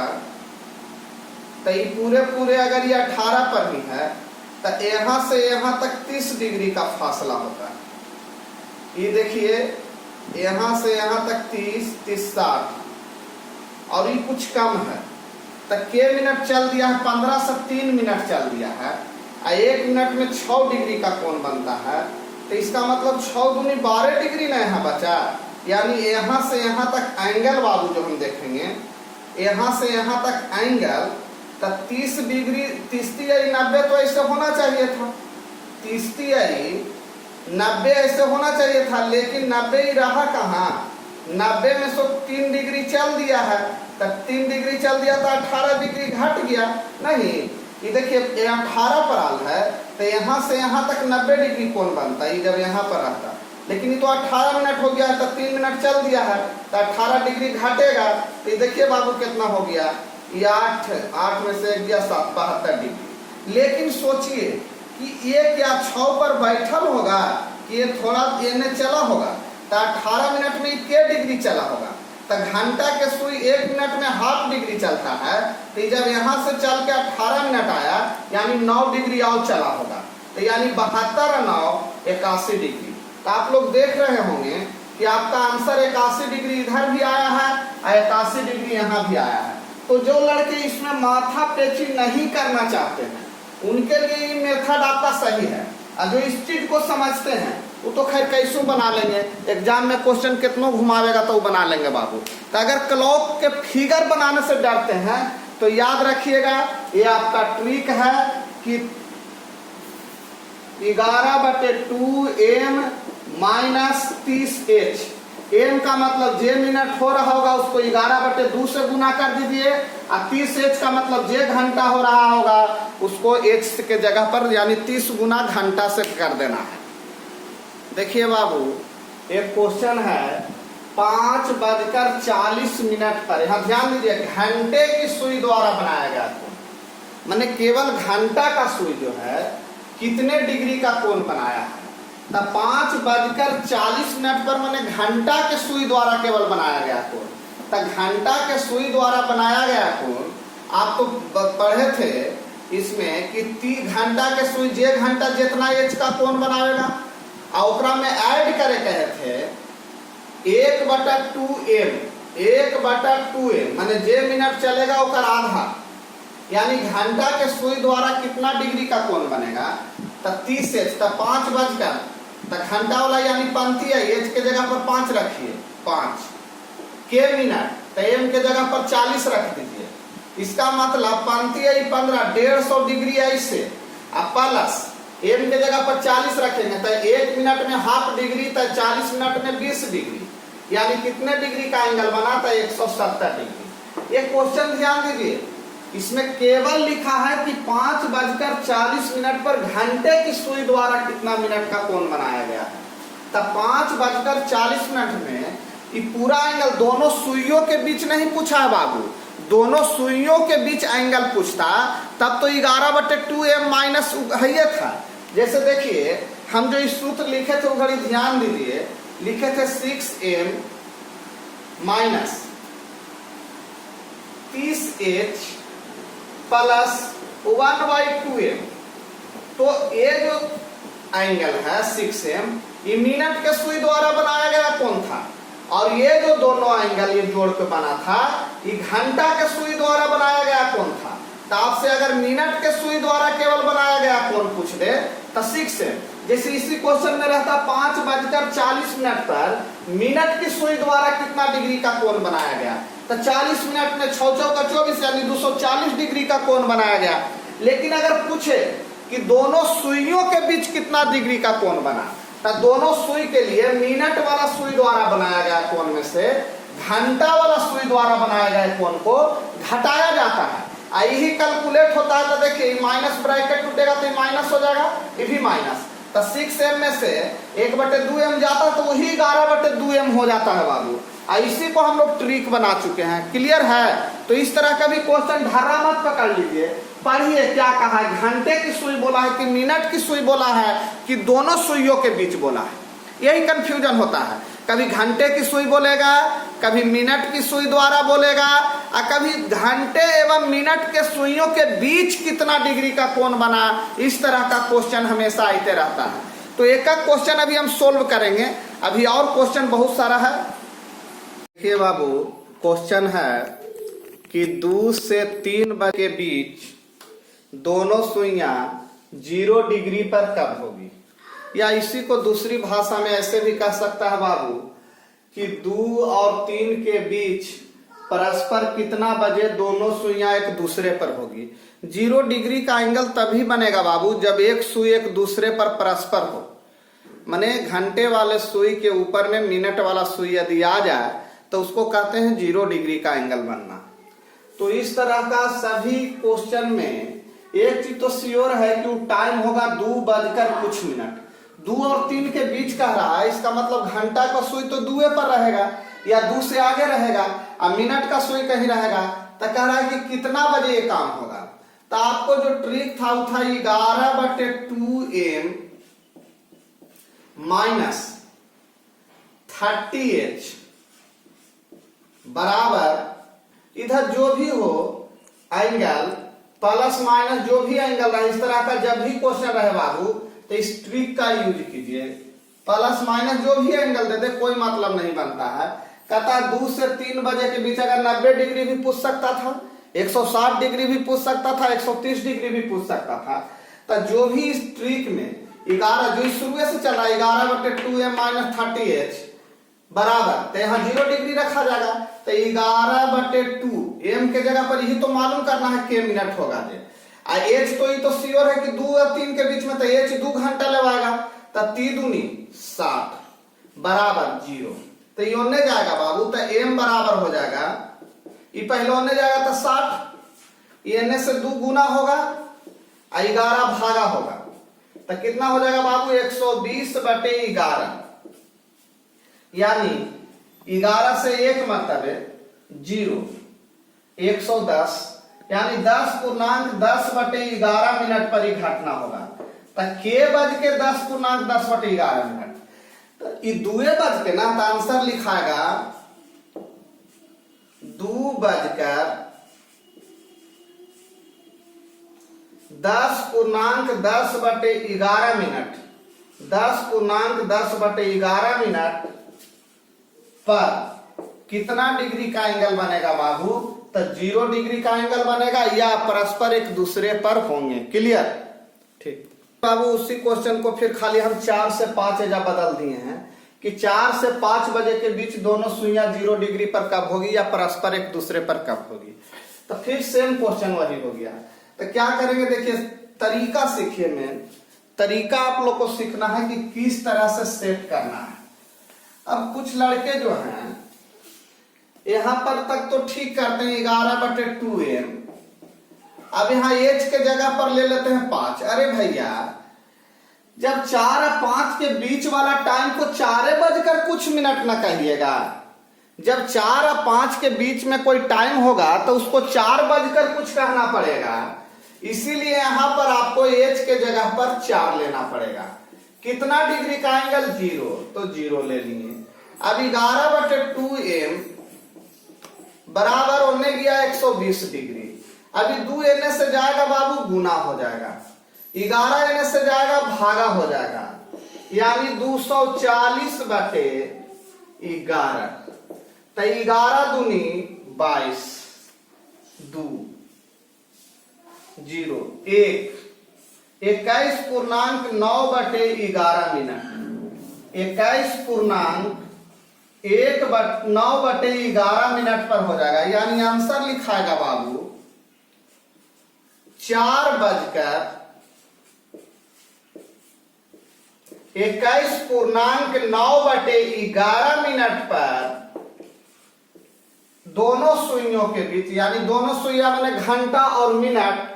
तो ये पूरे अगर ये 18 पर ही है तो यहाँ से यहाँ तक 30 डिग्री का फासला होता है। ये देखिए यहाँ से यहाँ तक 30 60 और ये कुछ कम है तो के मिनट चल दिया है? 15 से 3 मिनट चल दिया है। 1 मिनट में 6 डिग्री का कोण बनता है। तो इसका मतलब 6 दूनी 12 डिग्री ना यहाँ बचा। यानी यहाँ से यहाँ तक एंगल बाबू जो हम देखेंगे, यहाँ से यहाँ तक एंगल तो 30 डिग्री 90 तो ऐसे होना चाहिए था, 90 ऐसे होना चाहिए था, लेकिन 90 ही रहा कहाँ? 90 में से 3 डिग्री चल दिया है, तब 3 डिग्री चल दिया तो 18 डिग्री घट गया नहीं। ये देखिए 18 पर आल है तो यहाँ से यहाँ तक 90 डिग्री कोण बनता है जब यहाँ पर रहता, लेकिन ये तो 18 मिनट हो गया है तो 3 मिनट चल दिया है तो 18 डिग्री घटेगा। तो ये देखिए बाबू कितना हो गया, ये 8 में से गया 7 72 डिग्री। लेकिन सोचिए कि ये क्या 6 पर बैठल होगा कि ये थोड़ा इन्हें चला होगा तो 18 मिनट में के डिग्री चला होगा। तो घंटा के सुई 1 मिनट में ½ डिग्री चलता है, तो जब यहाँ से चल के 18 मिनट आया यानी 9 डिग्री और चला होगा। तो यानी 72 और 9 81 डिग्री। तो आप लोग देख रहे होंगे कि आपका आंसर 81 डिग्री इधर भी आया है और 81 डिग्री यहाँ भी आया है। तो जो लड़के इसमें माथा पेची नहीं करना चाहते हैं उनके लिए ये मेथड आपका सही है, और जो इस चीज को समझते हैं वो तो खैर कैसो बना लेंगे, एग्जाम में क्वेश्चन कितनों घुमावेगा तो वो बना लेंगे बाबू। तो अगर क्लॉक के फिगर बनाने से डरते हैं तो याद रखिएगा ये आपका ट्रिक है कि 11/2m - 30h। m का मतलब जे मिनट हो रहा होगा उसको 11/2 से गुना कर दीजिए, और 30h का मतलब जे घंटा हो रहा होगा उसको h के जगह पर यानी 30 गुना घंटा से कर देना है। देखिए बाबू एक क्वेश्चन है 5:40 पर, यहाँ ध्यान दीजिए घंटे की सुई द्वारा बनाया गया कोण, मैंने केवल घंटा का सुई जो है कितने डिग्री का कोण बनाया है। तो 5:40 पर मैंने घंटा के सुई द्वारा केवल बनाया गया कोण। तो घंटा के सुई द्वारा बनाया गया कोण आप तो पढ़े थे इसमें कि घंटा के सुई जे घंटा जितना एच का कोण बनावेगा, और में ऐड करे कहे थे 1/2m माने जे मिनट चलेगा ओकर आधा, यानी घंटा के सुई द्वारा कितना डिग्री का कोण बनेगा? तो 30h। तो 5 बजकर तो घंटा वाला यानी पंक्ति है, एच के जगह पर 5 रखिए 5 के मिनट, तो एम के जगह पर 40 रख दीजिए। इसका मतलब पंक्ति है 15 150 डिग्री ऐसे, अब प्लस एम के जगह पर 40 रखेंगे तो 1 मिनट में ½ डिग्री, तो 40 मिनट में 20 डिग्री, यानी कितने डिग्री का एंगल बना था? 170 डिग्री। एक क्वेश्चन ध्यान दीजिए, इसमें केवल लिखा है कि 5:40 पर घंटे की सुई द्वारा कितना मिनट का कोण बनाया गया है। तो 5:40 में ये पूरा एंगल दोनों सुइयों के बीच नहीं पूछा है बाबू, दोनों सुइयों के बीच एंगल पूछता तब तो 11/2m माइनस है था, जैसे देखिए हम जो इस सूत्र लिखे थे वो घड़ी ध्यान दीजिए, लिखे थे 6m minus 30h plus 1/2m। तो ये जो एंगल है 6m ये मिनट के सुई द्वारा बनाया गया कोण था, और ये जो दोनों एंगल ये जोड़ के बना था ये घंटा के सुई द्वारा बनाया गया कोण था। तो आपसे अगर मिनट के सुई द्वारा केवल बनाया गया कोण पूछ दे तो 6m, जैसे इसी क्वेश्चन में रहता 5:40 पर मिनट की सुई द्वारा कितना डिग्री का कोण बनाया गया, तो 40 मिनट में 6 चौका 24 यानी 240 डिग्री का कोण बनाया गया। लेकिन अगर पूछे कि दोनों सुइयों के बीच कितना डिग्री का कोण बना, तो दोनों सुई के लिए मिनट वाला सुई द्वारा बनाया गया कोण में से घंटा वाला सुई द्वारा बनाया गया कोण को घटाया जाता है। यही कैलकुलेट होता है। तो देखिए माइनस ब्रैकेट टूटेगा तो माइनस हो जाएगा, ये भी माइनस। तो 6m में से 1/2m जाता तो वही 11/2m हो जाता है बाबू। इसी को हम लोग ट्रिक बना चुके हैं, क्लियर है। तो इस तरह का भी क्वेश्चन ढर्रा मत पकड़ लीजिए, पढ़िए क्या कहा है, घंटे की सुई बोला है कि मिनट की सुई बोला है कि दोनों सुइयों के बीच बोला है, यही कंफ्यूजन होता है। कभी घंटे की सुई बोलेगा, कभी मिनट की सुई द्वारा बोलेगा, और कभी घंटे एवं मिनट के सुइयों के बीच कितना डिग्री का कोण बना, इस तरह का क्वेश्चन हमेशा आते रहता है। तो एक एक क्वेश्चन अभी हम सोल्व करेंगे, अभी और क्वेश्चन बहुत सारा है। देखिए बाबू क्वेश्चन है कि 2 से 3 बजे के बीच दोनों सुइयां 0 डिग्री पर कब होगी, या इसी को दूसरी भाषा में ऐसे भी कह सकता है बाबू कि 2 और 3 के बीच परस्पर कितना बजे दोनों सुइयां एक दूसरे पर होगी। 0 डिग्री का एंगल तभी बनेगा बाबू जब एक सुई एक दूसरे पर परस्पर हो, माने घंटे वाले सुई के ऊपर में मिनट वाला सुई यदि आ जाए तो उसको कहते हैं 0 डिग्री का एंगल बनना। तो इस तरह का सभी क्वेश्चन में एक चीज तो श्योर है कि टाइम होगा 2:कुछ। 2 और 3 के बीच कह रहा है, इसका मतलब घंटा का सुई तो 2 पर रहेगा या 2 से आगे रहेगा, और मिनट का सुई कहीं रहेगा। तो कह रहा है कि कितना बजे ये काम होगा। तो आपको जो ट्रिक था वो था 11/2m माइनस 30h बराबर इधर जो भी हो एंगल प्लस माइनस जो भी एंगल रहे, इस तरह का जब भी क्वेश्चन रहे बाबू तो इस ट्रिक का यूज कीजिए। प्लस माइनस जो भी एंगल दे दे कोई मतलब नहीं बनता है। कहता 2 से 3 बजे के बीच अगर 90 डिग्री भी पूछ सकता था, 160 डिग्री भी पूछ सकता था, 130 डिग्री भी पूछ सकता था। तो जो भी इस ट्रिक में 11 जो शुरू से चल रहा है 11/2m माइनस 30h बराबर, तो यहाँ 0 डिग्री रखा जाएगा। तो 11/2 m के जगह पर यही तो मालूम करना है के मिनट होगा दे। h तो ये तो श्योर है कि 2 और 3 के बीच में, तो h 2 घंटा लगवाएगा। तो 3 दूनी 60 बराबर 0, तो ये ओने जाएगा बाबू, तो m बराबर हो जाएगा, ये पहले ओने जाएगा तो 60, ये n से 2 गुना होगा, 11 भागा होगा, तो कितना हो जाएगा बाबू 120/11, यानी 11 से 1 मतलब 0, 110 यानी 10.10/11 मिनट पर ही घटना होगा। तो के बज के 10.10/11 मिनट, तो ये 2 बज के ना, तो आंसर लिखाएगा 2:10.10/11 मिनट, 10.10/11 मिनट पर कितना डिग्री का एंगल बनेगा बाबू, तो 0 डिग्री का एंगल बनेगा या परस्पर एक दूसरे पर होंगे। क्लियर, ठीक बाबू। उसी क्वेश्चन को फिर खाली हम 4 से 5 एजा बदल दिए हैं कि 4 से 5 बजे के बीच दोनों सुइयां 0 डिग्री पर कब होगी या परस्पर एक दूसरे पर कब होगी। तो फिर सेम क्वेश्चन वही हो गया। तो क्या करेंगे, देखिए तरीका सीखिए। में तरीका आप लोग को सीखना है कि किस तरह से सेट करना है। अब कुछ लड़के जो हैं यहां पर तक तो ठीक करते हैं 11/2m, अब यहाँ h के जगह पर ले लेते हैं 5। अरे भैया जब 4 और 5 के बीच वाला टाइम को 4:कुछ ना कहिएगा। जब 4 और 5 के बीच में कोई टाइम होगा तो उसको 4:कुछ कहना पड़ेगा। इसीलिए यहां पर आपको एच के जगह पर 4 लेना पड़ेगा। कितना डिग्री का एंगल? 0, तो 0 ले लिए। अब 11/2m बराबर होने गया 120 डिग्री। अभी 2 एने से जाएगा बाबू, गुना हो जाएगा, 11 एने से जाएगा, भागा हो जाएगा, यानी 240/11। तो 11 दूनी 22, 2 0 1 21.9/11 मिनट। 21.9/11 मिनट पर हो जाएगा, यानी आंसर लिखाएगा बाबू 4:21.9/11 मिनट पर दोनों सुइयों के बीच, यानी दोनों सुइया माने घंटा और मिनट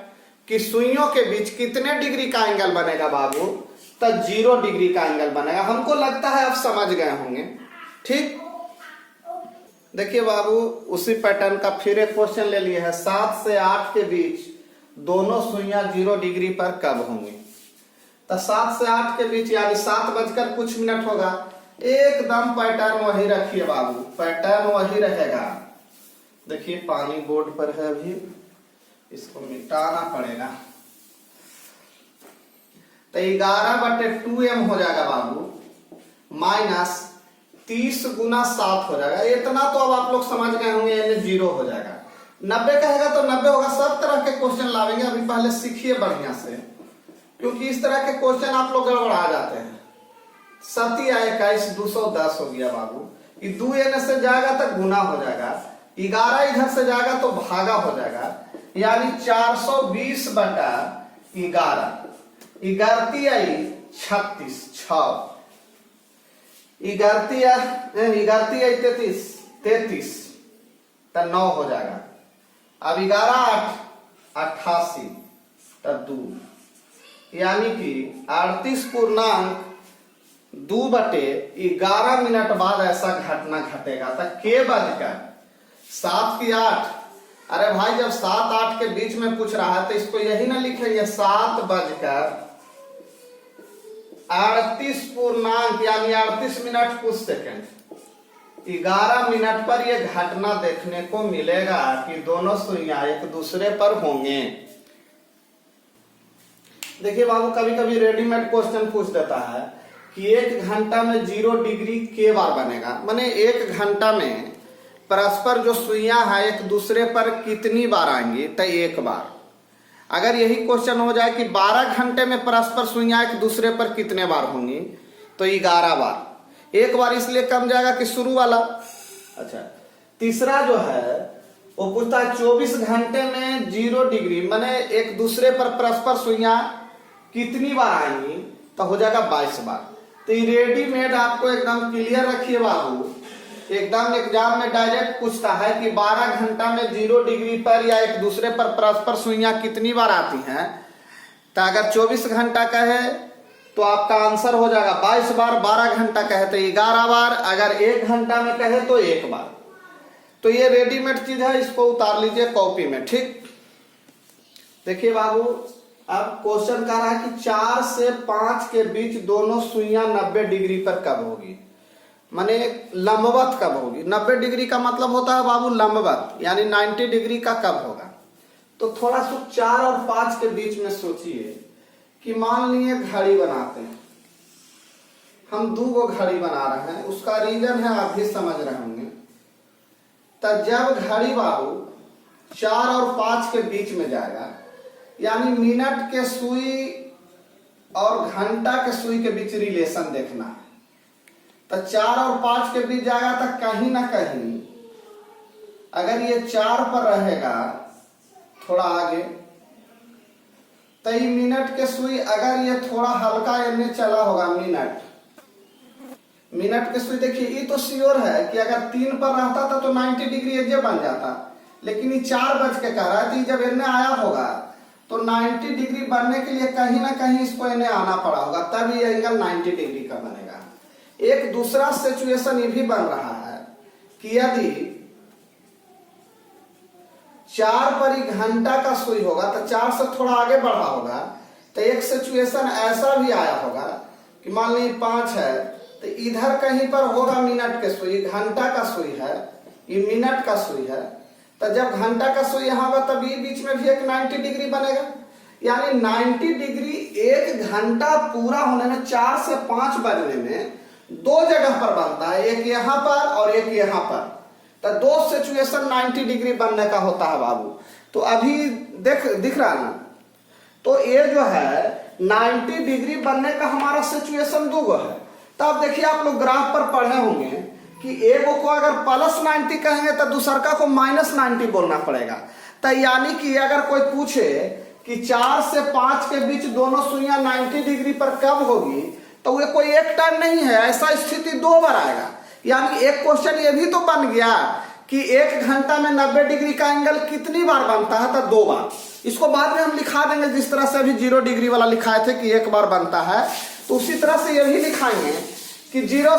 की सुइयों के बीच कितने डिग्री का एंगल बनेगा बाबू? तो 0 डिग्री का एंगल बनेगा। हमको लगता है आप समझ गए होंगे। ठीक, देखिए बाबू, उसी पैटर्न का फिर एक क्वेश्चन ले लिए है। 7 से 8 के बीच दोनों सुइयां 0 डिग्री पर कब होंगी? तो 7 से 8 के बीच यानी 7 बजकर कुछ मिनट होगा। एकदम पैटर्न वही रखिए बाबू, पैटर्न वही रहेगा। देखिए पानी बोर्ड पर है, अभी इसको मिटाना पड़ेगा। तो 11/2m हो जाएगा बाबू, माइनस 30 गुना 7 हो जाएगा। इतना तो अब आप लोग समझ गए होंगे, यानी 0 हो जाएगा। 90 कहेगा तो 90 होगा। सब तरह के क्वेश्चन लावेंगे, अभी पहले सीखिए बढ़िया से, क्योंकि इस तरह के क्वेश्चन आप लोग गड़बड़ा जाते हैं। 7 या 21 210 हो गया बाबू। ये 2 एने से जाएगा तो गुना हो जाएगा, 11 इधर से जाएगा तो भागा हो जाएगा, यानी 420/11। 11 आई 36, 6 11 आई 33 तो 9 हो जाएगा। अब 11 8 88 तो 2, यानी कि 38.2/11 मिनट बाद ऐसा घटना घटेगा। तो के बजकर 7 की 8, अरे भाई जब 7 8 के बीच में पूछ रहा है तो इसको यही ना लिखेंगे 7 बजकर 38 पूर्णांक यानी 38 मिनट कुछ सेकंड 11 मिनट पर यह घटना देखने को मिलेगा कि दोनों सुइयां एक दूसरे पर होंगे। देखिए बाबू, कभी कभी रेडीमेड क्वेश्चन पूछ देता है कि 1 घंटा में 0 डिग्री के बार बनेगा, माने 1 घंटा में परस्पर जो सुइयां हैं एक दूसरे पर कितनी बार आएंगी? तो 1 बार। अगर यही क्वेश्चन हो जाए कि 12 घंटे में परस्पर सुइयां एक दूसरे पर कितने बार होंगी? तो 11 बार। 1 बार इसलिए कम जाएगा कि शुरू वाला। अच्छा, तीसरा जो है वो पूछता है 24 घंटे में 0 डिग्री माने एक दूसरे पर परस्पर सुइयां कितनी बार आएंगी? तो हो जाएगा 22 बार। तो ये रेडीमेड आपको एकदम क्लियर रखिए बाबू, एकदम एग्जाम में डायरेक्ट पूछता है कि 12 घंटा में 0 डिग्री पर या एक दूसरे पर परस्पर सुइयां कितनी बार आती हैं। तो अगर 24 घंटा का है तो आपका आंसर हो जाएगा 22 बार। 12 घंटा कहे तो 11 बार, अगर 1 घंटा में कहे तो 1 बार। तो ये रेडीमेड चीज है, इसको उतार लीजिए कॉपी में। ठीक, देखिए बाबू, अब क्वेश्चन कह रहा है कि 4 से 5 के बीच दोनों सुइयां 90 डिग्री पर कब होगी, माने लंबवत कब होगी। 90 डिग्री का मतलब होता है बाबू लंबवत, यानी 90 डिग्री का कब होगा। तो थोड़ा सा 4 और 5 के बीच में सोचिए कि मान लिए घड़ी बनाते हैं, हम 2 घड़ी बना रहे हैं। उसका रीजन है आप भी समझ रहे होंगे। तो जब घड़ी बाबू 4 और 5 के बीच में जाएगा, यानी मिनट के सुई और घंटा के सुई के बीच रिलेशन देखना है। तो 4 और 5 के बीच जाएगा तो कहीं ना कहीं अगर ये 4 पर रहेगा थोड़ा आगे, तो ये मिनट के सुई अगर ये थोड़ा हल्का इनमें चला होगा मिनट के सुई, देखिए ये तो श्योर है कि अगर 3 पर रहता था तो 90 डिग्री ये बन जाता, लेकिन ये 4 बज के कह रहा है। जब इनमें आया होगा तो 90 डिग्री बनने के लिए कहीं ना कहीं इसको इन्हें आना पड़ा होगा, तब ये एंगल 90 डिग्री का बनेगा। एक दूसरा सिचुएशन ये भी बन रहा है कि यदि 4 पर ही घंटा का सुई होगा तो 4 से थोड़ा आगे बढ़ा होगा तो एक सिचुएशन ऐसा भी आया होगा कि मान लीजिए 5 है तो इधर कहीं पर होगा मिनट के सुई, घंटा का सुई है, ये मिनट का सुई है। तो जब घंटा का सुई यहाँ होगा तब ये बीच में भी एक 90 डिग्री बनेगा, यानी 90 डिग्री एक घंटा पूरा होने में 4 से 5 बजने में 2 जगह पर बनता है, एक यहाँ पर और एक यहाँ पर। तो 2 सिचुएशन 90 डिग्री बनने का होता है बाबू। तो अभी दिख रहा ना, तो ये जो है 90 डिग्री बनने का हमारा सिचुएशन 2 है। तो अब देखिए आप लोग ग्राफ पर पढ़े होंगे कि एगो को अगर +90 कहेंगे तो दूसरका को -90 बोलना पड़ेगा। तो यानी कि अगर कोई पूछे कि 4 से 5 के बीच दोनों सुइयां 90 डिग्री पर कब होगी तो वो कोई एक टाइम नहीं है, ऐसा स्थिति 2 बार आएगा। यानी एक क्वेश्चन ये भी तो बन गया कि 1 घंटा में 90 डिग्री का एंगल कितनी बार बनता है, तो 2 बार। इसको बाद में हम लिखा देंगे जिस तरह से अभी 0 डिग्री वाला लिखाए थे कि 1 बार बनता है, तो उसी तरह से ये भी लिखाएंगे कि 4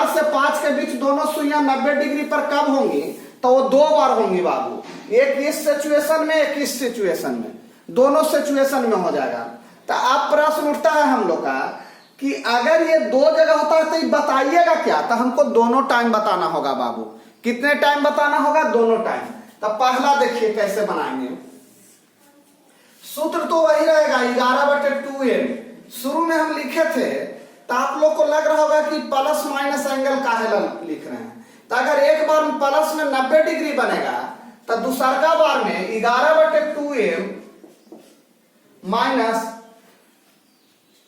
से 5 के बीच दोनों सुइयां 90 डिग्री पर कब होंगी, तो वो 2 बार होंगी बाबू। एक इस सिचुएशन में, एक इस सिचुएशन में, दोनों सिचुएशन में हो जाएगा। तो अब प्रश्न उठता है हम लोग का कि अगर ये 2 जगह होता है तो ये बताइएगा क्या, तो हमको दोनों टाइम बताना होगा बाबू। कितने टाइम बताना होगा? दोनों टाइम। तो पहला देखिए कैसे बनाएंगे। सूत्र तो वही रहेगा 11/2m। शुरू में हम लिखे थे तो आप लोग को लग रहा होगा कि प्लस माइनस एंगल काहे लिख रहे हैं। तो अगर एक बार प्लस में 90 डिग्री बनेगा तो दूसरा बार में 11/2m माइनस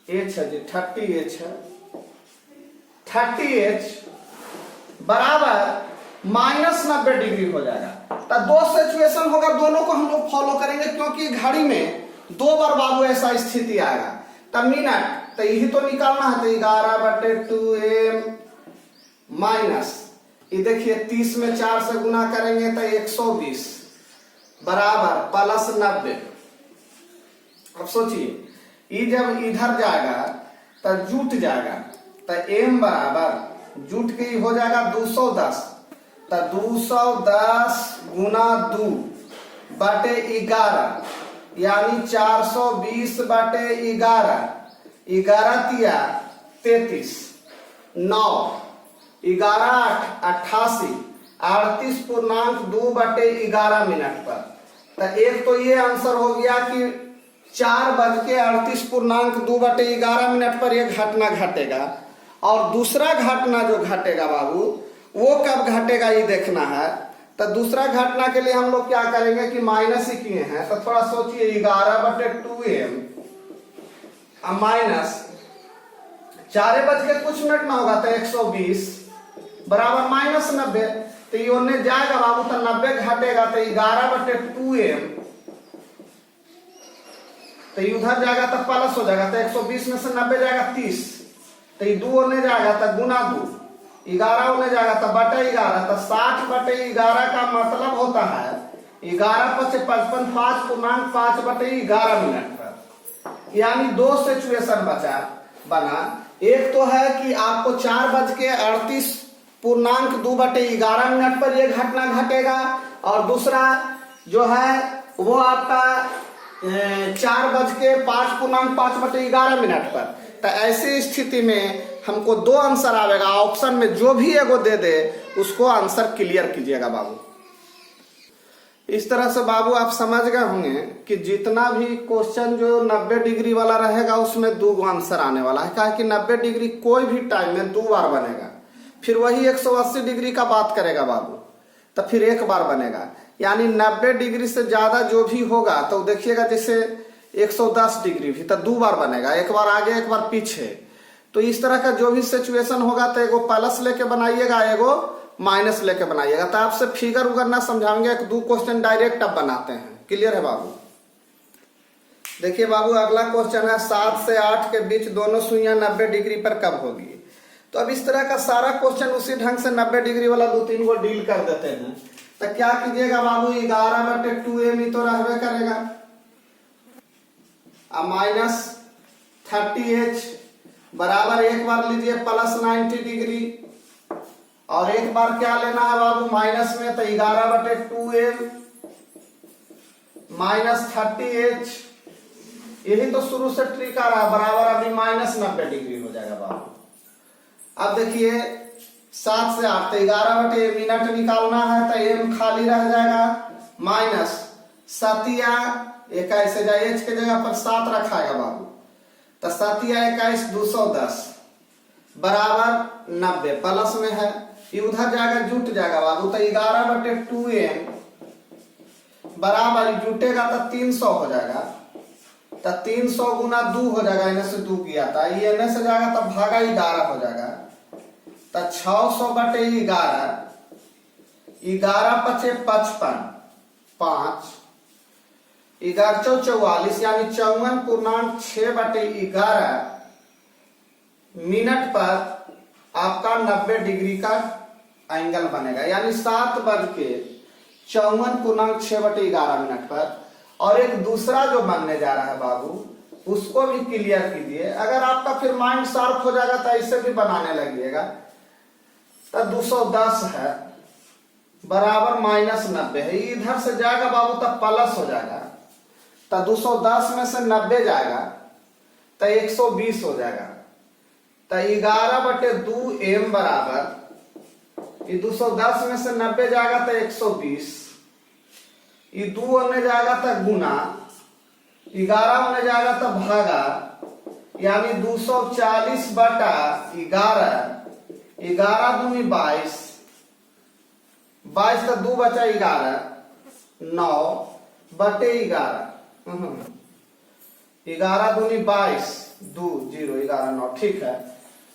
h है जी 30h है, 30h बराबर -90 डिग्री हो जाएगा। तो 2 सिचुएशन होगा, दोनों को हम लोग फॉलो करेंगे क्योंकि घड़ी में 2 बार बाबू ऐसा स्थिति आएगा। तब मिनट तो यही तो निकालना है, तो 11/2m माइनस ये देखिए 30 में 4 से गुना करेंगे तो 120 बराबर +90। अब सोचिए ये जब इधर जाएगा तो जुट जाएगा, तो m बराबर जुट के हो जाएगा 210, तो 210 गुना 2/11 यानी 420/11, 11 तिया 33, 9, 11 88, 38.2/11 मिनट पर। तो एक तो ये आंसर हो गया कि 4:38.2/11 मिनट पर यह घटना घटेगा। और दूसरा घटना जो घटेगा बाबू वो कब घटेगा ये देखना है। तो दूसरा घटना के लिए हम लोग क्या करेंगे कि माइनस ही किए हैं, तो थोड़ा सोचिए 11/2m माइनस 4 बज के कुछ मिनट में होगा तो 120 बराबर -90। तो ये उन्हें जाएगा बाबू तो 90 घटेगा तो 11/2m, तो ये उधर जाएगा तो प्लस हो जाएगा, तो 120 में से 90 जाएगा 30, तो ये 2 होने जाएगा तो गुना 2, 11 होने जाएगा तो /11, तो 60/11 का मतलब होता है 11×5 = 5.5/11 मिनट पर। यानी 2 सिचुएशन बना। एक तो है कि आपको 4:38.2/11 मिनट पर यह घटना घटेगा, और दूसरा जो है वो आपका 4:05.5/11 मिनट पर। तो ऐसी स्थिति में हमको 2 आंसर आएगा, ऑप्शन में जो भी एगो दे दे उसको आंसर क्लियर कीजिएगा बाबू। इस तरह से बाबू आप समझ गए होंगे कि जितना भी क्वेश्चन जो 90 डिग्री वाला रहेगा उसमें 2 आंसर आने वाला है। कहा कि 90 डिग्री कोई भी टाइम में 2 बार बनेगा, फिर वही 180 डिग्री का बात करेगा बाबू तो फिर 1 बार बनेगा। यानी 90 डिग्री से ज्यादा जो भी होगा तो देखिएगा जैसे 110 डिग्री भी तो 2 बार बनेगा, 1 बार आगे 1 बार पीछे। तो इस तरह का जो भी सिचुएशन होगा तो एगो प्लस लेके बनाइएगा, एगो माइनस लेके बनाइएगा। तो आपसे फिगर उगर ना समझाएंगे, 2 क्वेश्चन डायरेक्ट अब बनाते हैं। क्लियर है बाबू? देखिए बाबू अगला क्वेश्चन है 7 से 8 के बीच दोनों सुइयां 90 डिग्री पर कब होगी। तो अब इस तरह का सारा क्वेश्चन उसी ढंग से 90 डिग्री वाला 2-3 को डील कर देते हैं। तो क्या कीजिएगा बाबू 11/2m ही तो रहबे करेगा, अब माइनस 30h बराबर एक बार लीजिए +90 डिग्री और एक बार क्या लेना है बाबू माइनस में, तो 11/2m माइनस 30h, यही तो शुरू से ट्रिक आ रहा है, बराबर अभी -90 डिग्री हो जाएगा बाबू। अब देखिए 7 से 8 तो 11 मिनट निकालना है, तो m खाली रह जाएगा, माइनस 7 एक ऐसे जाए h के जगह पर 7 रखा है बाबू, तो 7 21 210 बराबर 90, प्लस में है, ये उधर जाएगा जुट जाएगा बाबू, तो 11/2m बराबर जुटेगा तो 300 हो जाएगा, तो 300 गुना 2 हो जाएगा, इन्हें से 2 किया था, ये इन्हें से जाएगा तो भागा 11 हो जाएगा, तो 600/11, 11 पचे 55, 5 11 चौ 44 यानी 54.6/11 मिनट पर आपका 90 डिग्री का एंगल बनेगा, यानी 7:54.6/11 मिनट पर। और एक दूसरा जो बनने जा रहा है बाबू, उसको भी क्लियर कीजिए, अगर आपका फिर माइंड शार्प हो जाएगा तो ऐसे भी बनाने लगिएगा। तो 210 है बराबर -90 है, इधर से जाएगा बाबू तो प्लस हो जाएगा, तो 210 में से 90 जाएगा तो 120 हो जाएगा, तो 11/2m बराबर, ये 210 में से 90 जाएगा तो 120, ये 2 होने जाएगा तो गुना, 11 होने जाएगा तो भागा, यानी 240/11, 11 दूनी 22, 22 तो 2 बचा 11, 9/11, 11 दूनी 22, 2 0 11 9, ठीक है,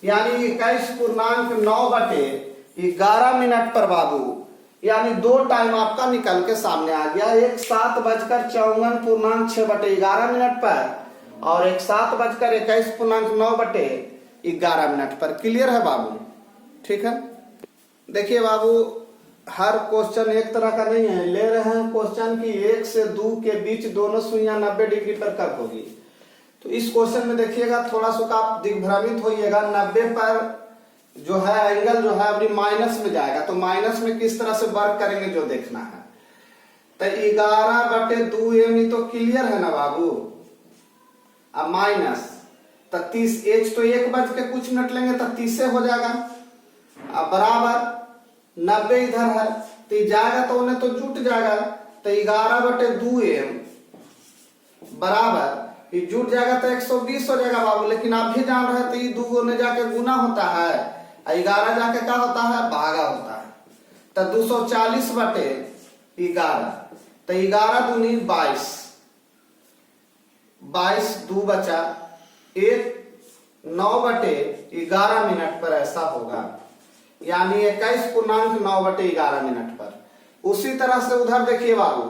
यानी 21.9/11 मिनट पर बाबू, यानी 2 टाइम आपका निकल के सामने आ गया, एक 7:54.6/11 मिनट पर और एक 7:21.9/11 मिनट पर। क्लियर है बाबू? ठीक है, देखिए बाबू हर क्वेश्चन एक तरह का नहीं है, ले रहे हैं क्वेश्चन की 1 से 2 के बीच दोनों सुइयां 90 डिग्री पर कब होगी। तो इस क्वेश्चन में देखिएगा थोड़ा सा आप दिग्भ्रमित होइएगा, 90 पर जो है एंगल जो है अभी माइनस में जाएगा, तो माइनस में किस तरह से वर्क करेंगे जो देखना है। तो 11/2m तो क्लियर है ना बाबू, अब माइनस तो 30h, तो 1:कुछ लेंगे तो 30 हो जाएगा, अब बराबर 90 इधर है तो जाएगा तो उन्हें तो जुट जाएगा, तो 11/2m बराबर ये जुट जाएगा तो 120 हो जाएगा बाबू। लेकिन आप भी जान रहे तो ये 2 ने जाके गुना होता है, 11 जाके क्या होता है, भागा होता है, तो 240/11, तो 11 दूनी 22, 22 2 बचा 1, 9/11 मिनट पर ऐसा होगा, यानी 21.9/11 मिनट पर। उसी तरह से उधर देखिए बाबू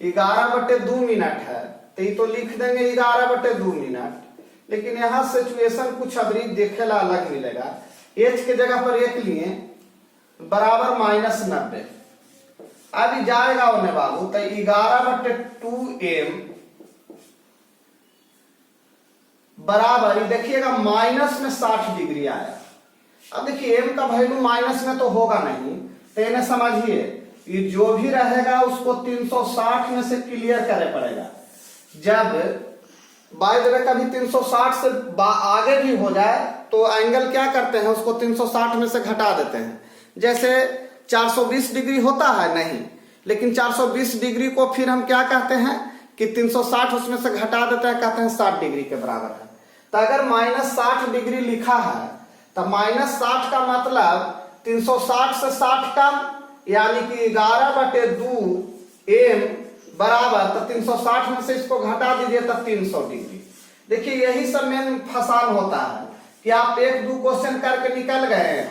11/2 मिनट है, तो ये तो लिख देंगे 11/2 मिनट, लेकिन यहाँ सिचुएशन कुछ अभी देखेला अलग मिलेगा। h के जगह पर 1 लिए बराबर -90, अभी जाएगा उन्हें बाबू, तो 11/2m बराबर देखिएगा माइनस में 60 डिग्री आया। अब देखिए m का वैल्यू माइनस में तो होगा नहीं, तो इन्हें समझिए ये जो भी रहेगा उसको 360 में से क्लियर करे पड़ेगा। जब बाय द वे कभी 360 से आगे भी हो जाए तो एंगल क्या करते हैं, उसको 360 में से घटा देते हैं। जैसे 420 डिग्री होता है नहीं, लेकिन 420 डिग्री को फिर हम क्या कहते हैं कि 360 उसमें से घटा देते हैं, कहते हैं 60 डिग्री के बराबर है। तो अगर -60 डिग्री लिखा है तो -60 का मतलब 360 से 60 कम, यानी कि 11/2m बराबर, तो 360 में से इसको घटा दीजिए तो 300 डिग्री। देखिए यही सब मेन फसान होता है कि आप 1-2 क्वेश्चन करके निकल गए,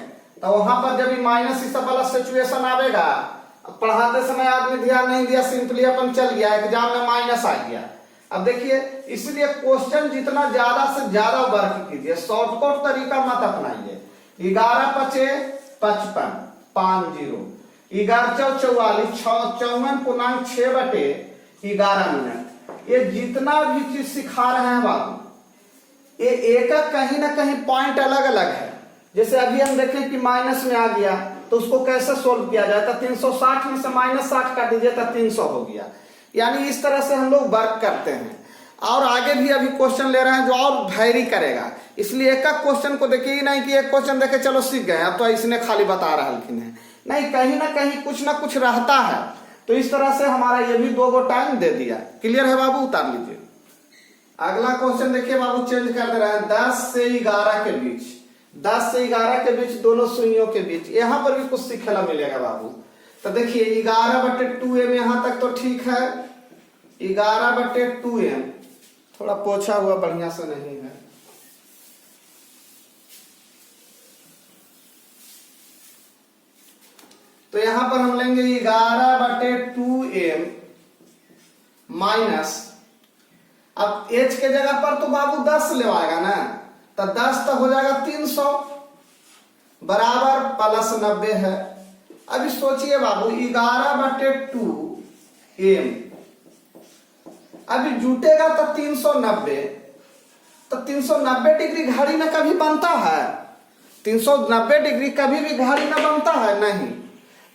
तो वहां पर जब माइनस इस वाला सिचुएशन आवेगा, पढ़ाते समय आदमी ध्यान नहीं दिया, सिंपली अपन चल गया, एग्जाम में माइनस आ गया। अब देखिए इसलिए क्वेश्चन जितना ज्यादा से ज्यादा वर्क कीजिए, शॉर्टकट तरीका मत अपनाइए। 11/55 50, 11/44 54.6/11 मिनट। ये जितना भी चीज सिखा रहे हैं बाबू, ये एक कहीं ना कहीं पॉइंट अलग अलग है। जैसे अभी हम देखें कि माइनस में आ गया, तो तो उसको कैसे सोल्व किया जाए, तो 360 में से -60 काट दीजिए तो 300 हो गया। यानी इस तरह से हम लोग वर्क करते हैं। और आगे भी अभी क्वेश्चन ले रहे हैं जो और वैरी करेगा, इसलिए एक एक क्वेश्चन को देखिए ही नहीं कि एक क्वेश्चन देखे चलो सीख गए, अब तो इसने खाली बता रहा है, नहीं, कहीं ना कहीं कुछ ना कुछ रहता है। तो इस तरह से हमारा ये भी 2 गो टाइम दे दिया। क्लियर है बाबू, उतार लीजिए। अगला क्वेश्चन देखिए बाबू, चेंज कर दे रहे हैं 10 से 11 के बीच, 10 से 11 के बीच दोनों सुइयों के बीच, यहां पर भी कुछ सीखना मिलेगा बाबू। तो देखिए 11/2m यहां तक तो ठीक है, 11/2m थोड़ा पोछा हुआ बढ़िया से नहीं है, तो यहां पर हम लेंगे 11/2m माइनस, अब h के जगह पर तो बाबू 10 लेवाएगा ना, तो 10 तो हो जाएगा 300 बराबर +90 है। अभी सोचिए बाबू 11/2m, अभी जुटेगा तो 390, तो 390 डिग्री घड़ी में कभी बनता है? 390 डिग्री कभी भी घड़ी में बनता है? नहीं।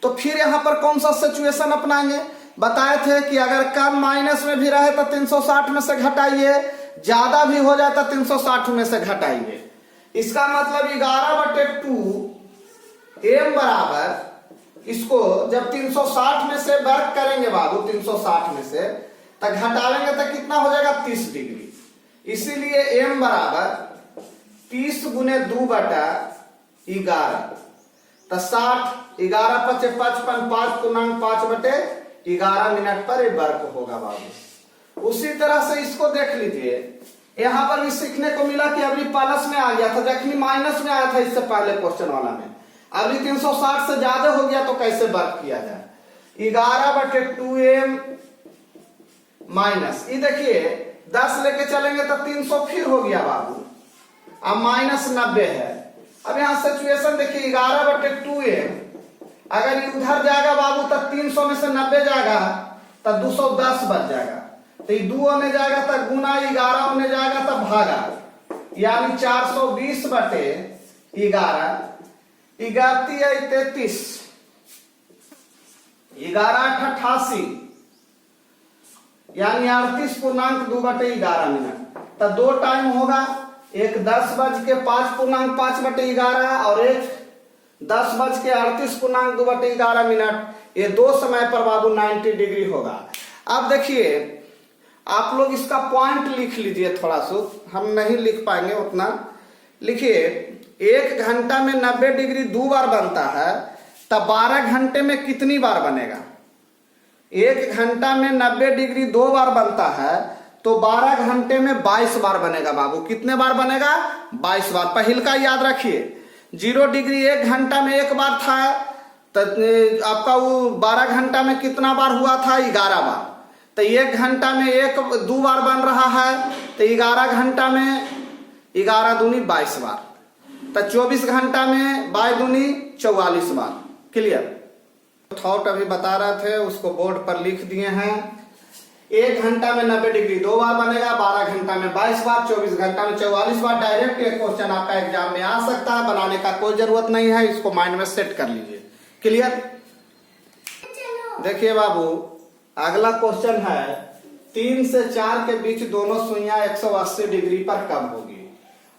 तो फिर यहां पर कौन सा सिचुएशन अपनाएंगे? बताए थे कि अगर कम माइनस में भी रहे तो 360 में से घटाइए, ज्यादा भी हो जाए तो 360 में से घटाइए। इसका मतलब 11/2m बराबर, इसको जब 360 में से वर्क करेंगे बाबू, 360 में से तो घटाएंगे तो कितना हो जाएगा? 30 डिग्री। इसीलिए m बराबर 30 गुने 2/11, तो 60, 11 × 5 = 55, 5x5/11 मिनट पर ये वर्क होगा बाबू। उसी तरह से इसको देख लीजिए, यहां पर भी सीखने को मिला कि अभी प्लस में आ गया था, जबकि माइनस में आया था इससे पहले क्वेश्चन वाला में। अभी 360 से ज्यादा हो गया तो कैसे वर्क किया जाए? 11/2m माइनस, ये देखिए 10 लेके चलेंगे तो 300 फिर हो गया बाबू, अब -90 है। अब यहाँ सिचुएशन देखिए 11/2m, अगर उधर जाएगा बाबू तो 300 में से 90 जाएगा तो 210 बच जाएगा, तो ये 2 होने जाएगा तो गुना, 11 होने जाएगा तो भागा, यानी 420/11, 11×33, 11×8 = 88, यानी 38.2/11 मिनट। तो 2 टाइम होगा, एक 10:05.5/11 और एक 10:38.2/11 मिनट। ये 2 समय पर बाबू 90 डिग्री होगा। अब देखिए आप लोग इसका पॉइंट लिख लीजिए, थोड़ा सा हम नहीं लिख पाएंगे उतना। लिखिए 1 घंटा में 90 डिग्री 2 बार बनता है, तब 12 घंटे में कितनी बार बनेगा? 1 घंटा में 90 डिग्री 2 बार बनता है, तो 12 घंटे में 22 बार बनेगा बाबू। कितने बार बनेगा? 22 बार। पहल का याद रखिए, 0 डिग्री 1 घंटा में 1 बार था, तो आपका वो 12 घंटा में कितना बार हुआ था? 11 बार। तो 1 घंटा में 2 बार बन रहा है, तो 11 घंटा में 11 दूनी 22 बार, तो 24 घंटा में 22 दूनी 44 बार। क्लियर? थॉट अभी बता रहे थे उसको बोर्ड पर लिख दिए हैं। 1 घंटा में 90 डिग्री 2 बार बनेगा, 12 घंटा में 22 बार, 24 घंटा में 44 बार। डायरेक्ट ये क्वेश्चन आपका एग्जाम में आ सकता है, बनाने का कोई जरूरत नहीं है, इसको माइंड में सेट कर लीजिए। क्लियर? देखिए बाबू अगला क्वेश्चन है 3 से 4 के बीच दोनों सुइयां 180 डिग्री पर कब होगी?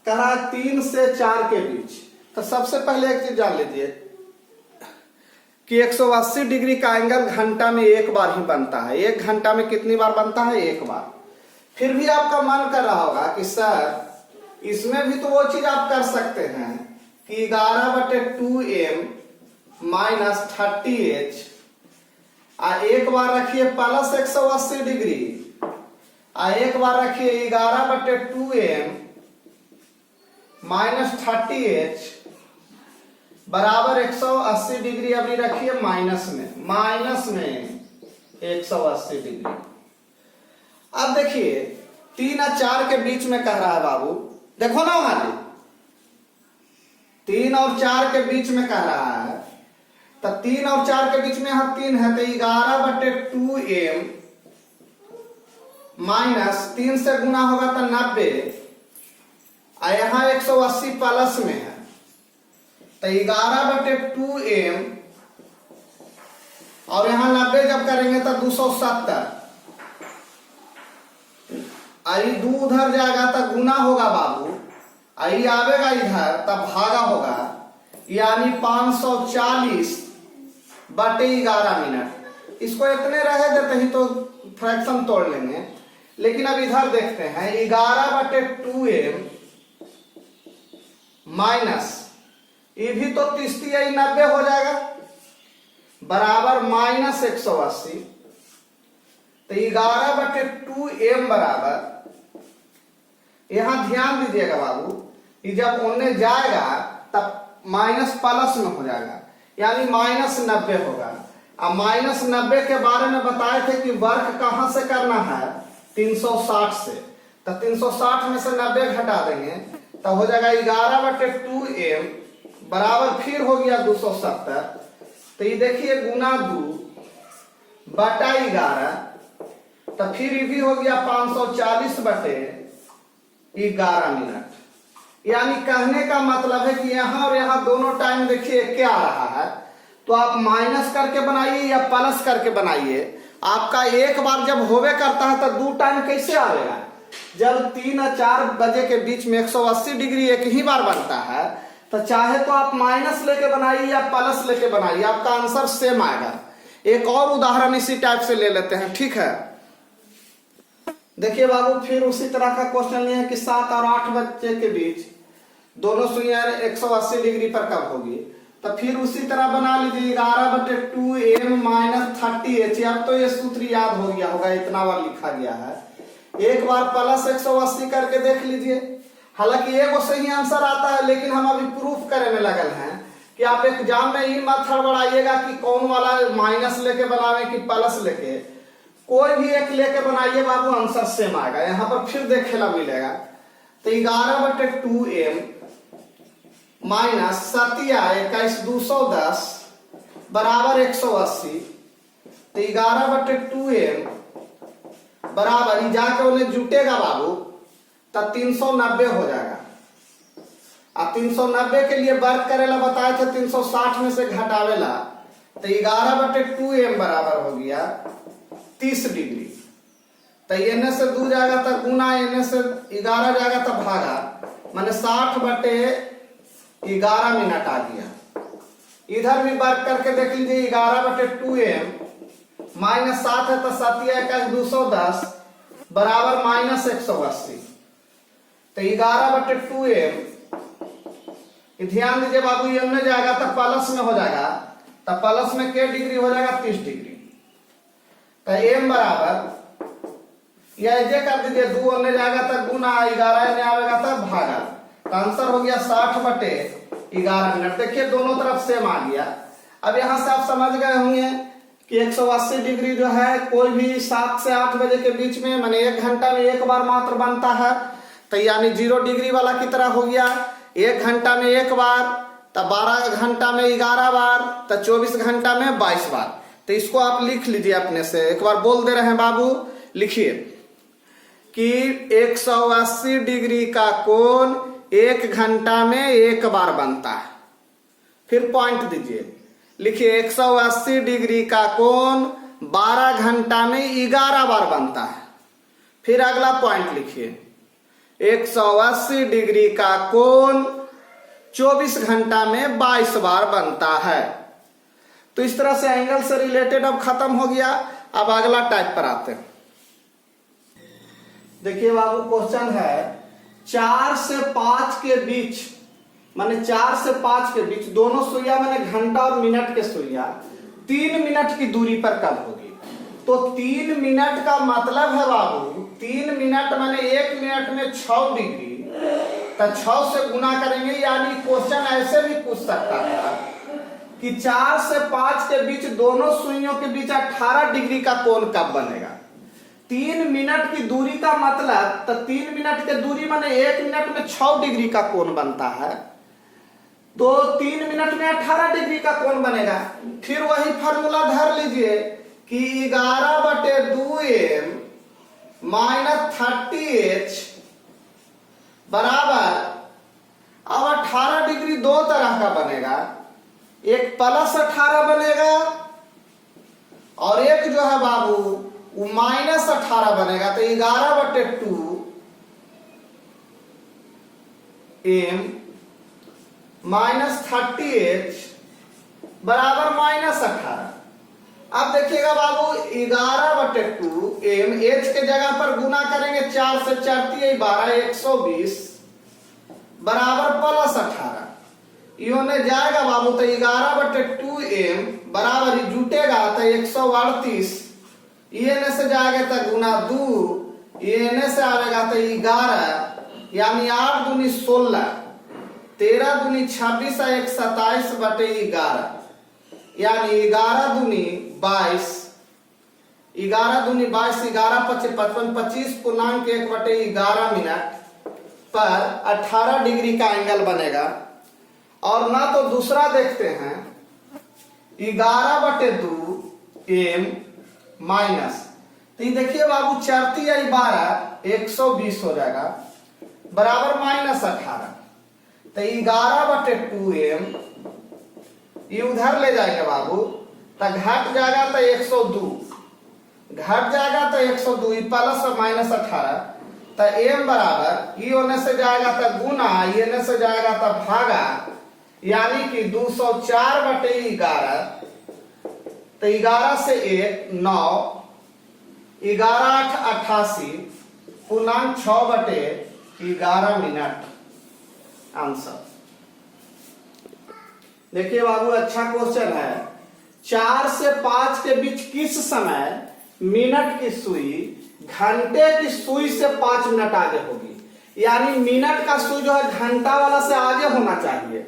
कहा 3 से 4 के बीच। तो सबसे पहले एक चीज जान लीजिए कि 180 डिग्री का एंगल घंटा में 1 बार ही बनता है। 1 घंटा में कितनी बार बनता है? 1 बार। फिर भी आपका मन कर रहा होगा कि सर इसमें भी तो वो चीज आप कर सकते हैं कि 11/2m माइनस 30h, एक बार रखिए प्लस 180 डिग्री, एक बार रखिए 11/2m माइनस 30h बराबर 180 डिग्री। अभी रखिए माइनस में 180 डिग्री। अब देखिए 3 और 4 के बीच में कह रहा है बाबू, देखो ना वहां 3 और 4 के बीच में कह रहा है, तो 3 और 4 के बीच में यहां 3 है, तो 11/2m माइनस 3 से गुना होगा तो 90, यहां 180 प्लस में है, तो 11/2m और यहां 90 जब करेंगे तो 270। आई 2 उधर जाएगा तो गुना होगा बाबू, आई आवेगा इधर तब भागा होगा, यानी 540/11 मिनट। इसको इतने रहे देते ही तो फ्रैक्शन तोड़ लेंगे, लेकिन अब इधर देखते हैं 11/2m माइनस ये भी तो 30 90 हो जाएगा बराबर -180। तो 11/2m बराबर, यहां ध्यान दीजिएगा बाबू, ये जब उन्हें जाएगा तब माइनस प्लस में हो जाएगा, यानी -90 होगा। अब -90 के बारे में बताए थे कि वर्क कहां से करना है, 360 से। तो 360 में से 90 घटा देंगे तो हो जाएगा 11/2m बराबर फिर हो गया 270। तो ये देखिए गुना 2/11, तो फिर ये भी हो गया 540/11 मिनट। यानी कहने का मतलब है कि यहां और यहां दोनों टाइम देखिए क्या आ रहा है, तो आप माइनस करके बनाइए या प्लस करके बनाइए, आपका एक बार जब होवे करता है तो 2 टाइम कैसे आएगा। जब 3 और 4 बजे के बीच में 180 डिग्री एक ही बार बनता है, तो चाहे तो आप माइनस लेके बनाइए या प्लस लेके बनाइए, आपका आंसर सेम आएगा। एक और उदाहरण इसी टाइप से ले लेते हैं, ठीक है। देखिए बाबू, फिर उसी तरह का क्वेश्चन ये है कि 7 और 8 बजे के बीच दोनों सुइयां 180 डिग्री पर कब होगी। तो फिर उसी तरह बना लीजिए 11/2m - 30h। अब तो ये सूत्र याद हो गया होगा, इतना बार लिखा गया है। एक बार प्लस 180 करके देख लीजिए। हालांकि एगो सही आंसर आता है, लेकिन हम अभी प्रूफ करे में लगल हैं कि आप एग्जाम में ये मत हड़बड़ाइएगा कि कौन वाला माइनस लेके बनावे कि प्लस लेके, कोई भी एक लेके बनाइए बाबू, आंसर सेम आएगा। यहां पर फिर देखेला मिलेगा। तो 11/2m माइनस 21,210 बराबर 180। तो 11/2m बराबर ही जाके उन्हें जुटेगा बाबू, तब 390 हो जाएगा। अब 390 के लिए वर्क करेला बताए थे, 360 में से घटावेला, तो 11/2m बराबर हो गया 30 डिग्री। तो एने से 2 जाएगा तो गुना, एने से 11 जाएगा तो भागा, माने 60/11 मिनट आ गया। इधर भी वर्क करके देख लीजिए, 11/2m माइनस 7 है तो 7,21,210 बराबर -180। तो 11/2m, ध्यान दीजिए बाबू, ये में जाएगा तो प्लस में हो जाएगा, तो प्लस में क्या डिग्री हो जाएगा, 30 डिग्री। तो m बराबर या ये कर दीजिए, 2 अन्य जाएगा तो गुना, 11 में आएगा तो भागा। तो आंसर हो गया 60/11 मिनट। देखिए दोनों तरफ सेम आ गया। अब यहां से आप समझ गए होंगे कि 180 डिग्री जो है कोई भी 7 से 8 बजे के बीच में, माने 1 घंटा में एक बार मात्र बनता है। तो यानी 0 डिग्री वाला की तरह हो गया, 1 घंटा में एक बार, तो 12 घंटा में 11 बार, तो 24 घंटा में 22 बार। तो इसको आप लिख लीजिए अपने से, एक बार बोल दे रहे हैं बाबू, लिखिए कि 180 डिग्री का कोण 1 घंटा में एक बार बनता है। फिर पॉइंट दीजिए, लिखिए 180 डिग्री का कोण 12 घंटा में 11 बार बनता है। फिर अगला पॉइंट लिखिए, 180 डिग्री का कोण 24 घंटा में 22 बार बनता है। तो इस तरह से एंगल से रिलेटेड अब खत्म हो गया। अब अगला टाइप पर आते हैं। देखिए बाबू, क्वेश्चन है 4 से 5 के बीच, माने 4 से 5 के बीच दोनों सुइया, माने घंटा और मिनट के सुइया 3 मिनट की दूरी पर कब होगी। तो 3 मिनट का मतलब है बाबू, 3 मिनट माने 1 मिनट में 6 डिग्री, तो 6 से गुना करेंगे। यानी क्वेश्चन ऐसे भी पूछ सकता है कि 4 से 5 के बीच दोनों सुइयों के बीच 18 डिग्री का कोण कब बनेगा। 3 मिनट की दूरी का मतलब, तो 3 मिनट की दूरी माने 1 मिनट में 6 डिग्री का कोण बनता है, तो 3 मिनट में 18 डिग्री का कोण बनेगा। फिर वही फार्मूला धर लीजिए कि 11/2m - 30h बराबर, अब 18 डिग्री दो तरह का बनेगा, एक +18 बनेगा और एक जो है बाबू वो -18 बनेगा। तो 11/2 m -30h बराबर -18। अब देखिएगा बाबू 11/2 m h के जगह पर गुना करेंगे, 4 से 4 12 120 बराबर +18। यो ने जाएगा बाबू तो 11/2 m बराबर ही जुटेगा तो 138, ये ने से जाएगा तो गुना 2, ये ने से आएगा तो 11, यानी 8 दूनी 16, 13 दूनी 26 और 1 27/11, यानी 11 दूनी 22, 11 दूनी 22, 11 × 55, 25.1/11 मिनट पर 18 डिग्री का एंगल बनेगा। और ना तो दूसरा देखते हैं 11/2 m माइनस, तो ये देखिए बाबू 4 × 12 120 हो जाएगा बराबर -18। तो 11/2 m ये उधर ले जाएंगे बाबू तो घट जाएगा तो 102, घट जाएगा तो 102, प्लस और -18। तो m बराबर ये होने से जाएगा तो गुना, ये ने से जाएगा तो भागा, यानी कि 204/11। तो 11 से 1 9, 11 8 88 पूर्णांक 6/11 मिनट आंसर। देखिए बाबू अच्छा क्वेश्चन है। 4 से 5 के बीच किस समय मिनट की सुई घंटे की सुई से 5 मिनट आगे होगी, यानी मिनट का सुई जो है घंटा वाला से आगे होना चाहिए।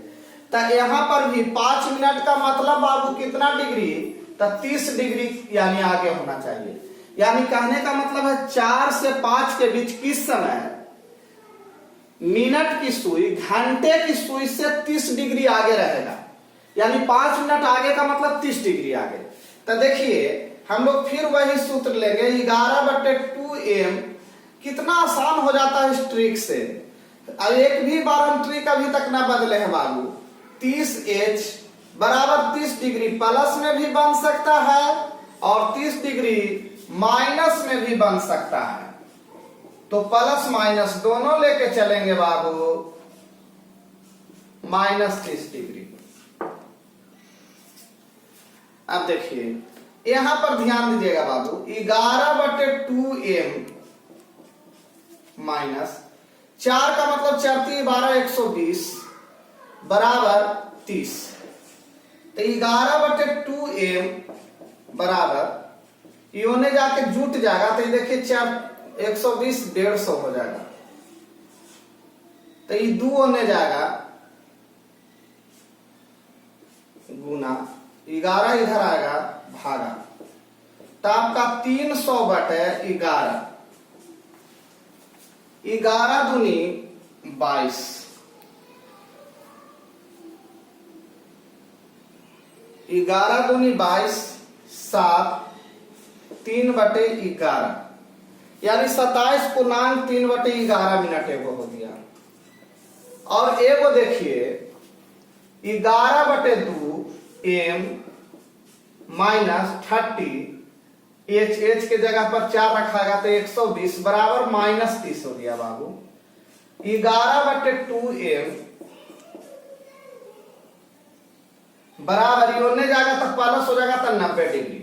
तो यहाँ पर भी 5 मिनट का मतलब बाबू कितना डिग्री, तो 30 डिग्री यानी आगे होना चाहिए। यानी कहने का मतलब है 4 से 5 के बीच किस समय मिनट की सुई घंटे की सुई से 30 डिग्री आगे रहेगा, यानी 5 मिनट आगे का मतलब 30 डिग्री आगे। तो देखिए हम लोग फिर वही सूत्र लेंगे, 11/2 m कितना आसान हो जाता है इस ट्रिक से। अब एक भी बार हम ट्रिक अभी तक ना बदले हैं बाबू। 30h बराबर 30 डिग्री प्लस में भी बन सकता है और 30 डिग्री माइनस में भी बन सकता है। तो प्लस माइनस दोनों लेके चलेंगे बाबू, -30 डिग्री। अब देखिए यहां पर ध्यान दीजिएगा बाबू, 11/2 m माइनस 4 का मतलब 4 × 12 120 बराबर 30। तो 11/2 m बराबर योने जाके जुट जाएगा, तो ये देखिए 4 120 150 हो जाएगा। तो ये 2 होने जाएगा गुना 11 इधर आएगा भागा, तो आपका 300/11, 11 दूनी 22, 11 दूनी 22 7, 3/11 यानी 27.3/11 मिनट एगो हो गया। और एगो देखिए 11/2 m -30, h के जगह पर 4 रखाएगा तो 120 बराबर -30 हो गया बाबू। 11/2 m बराबर योने जाएगा तो प्लस हो जाएगा तो 90 डिग्री।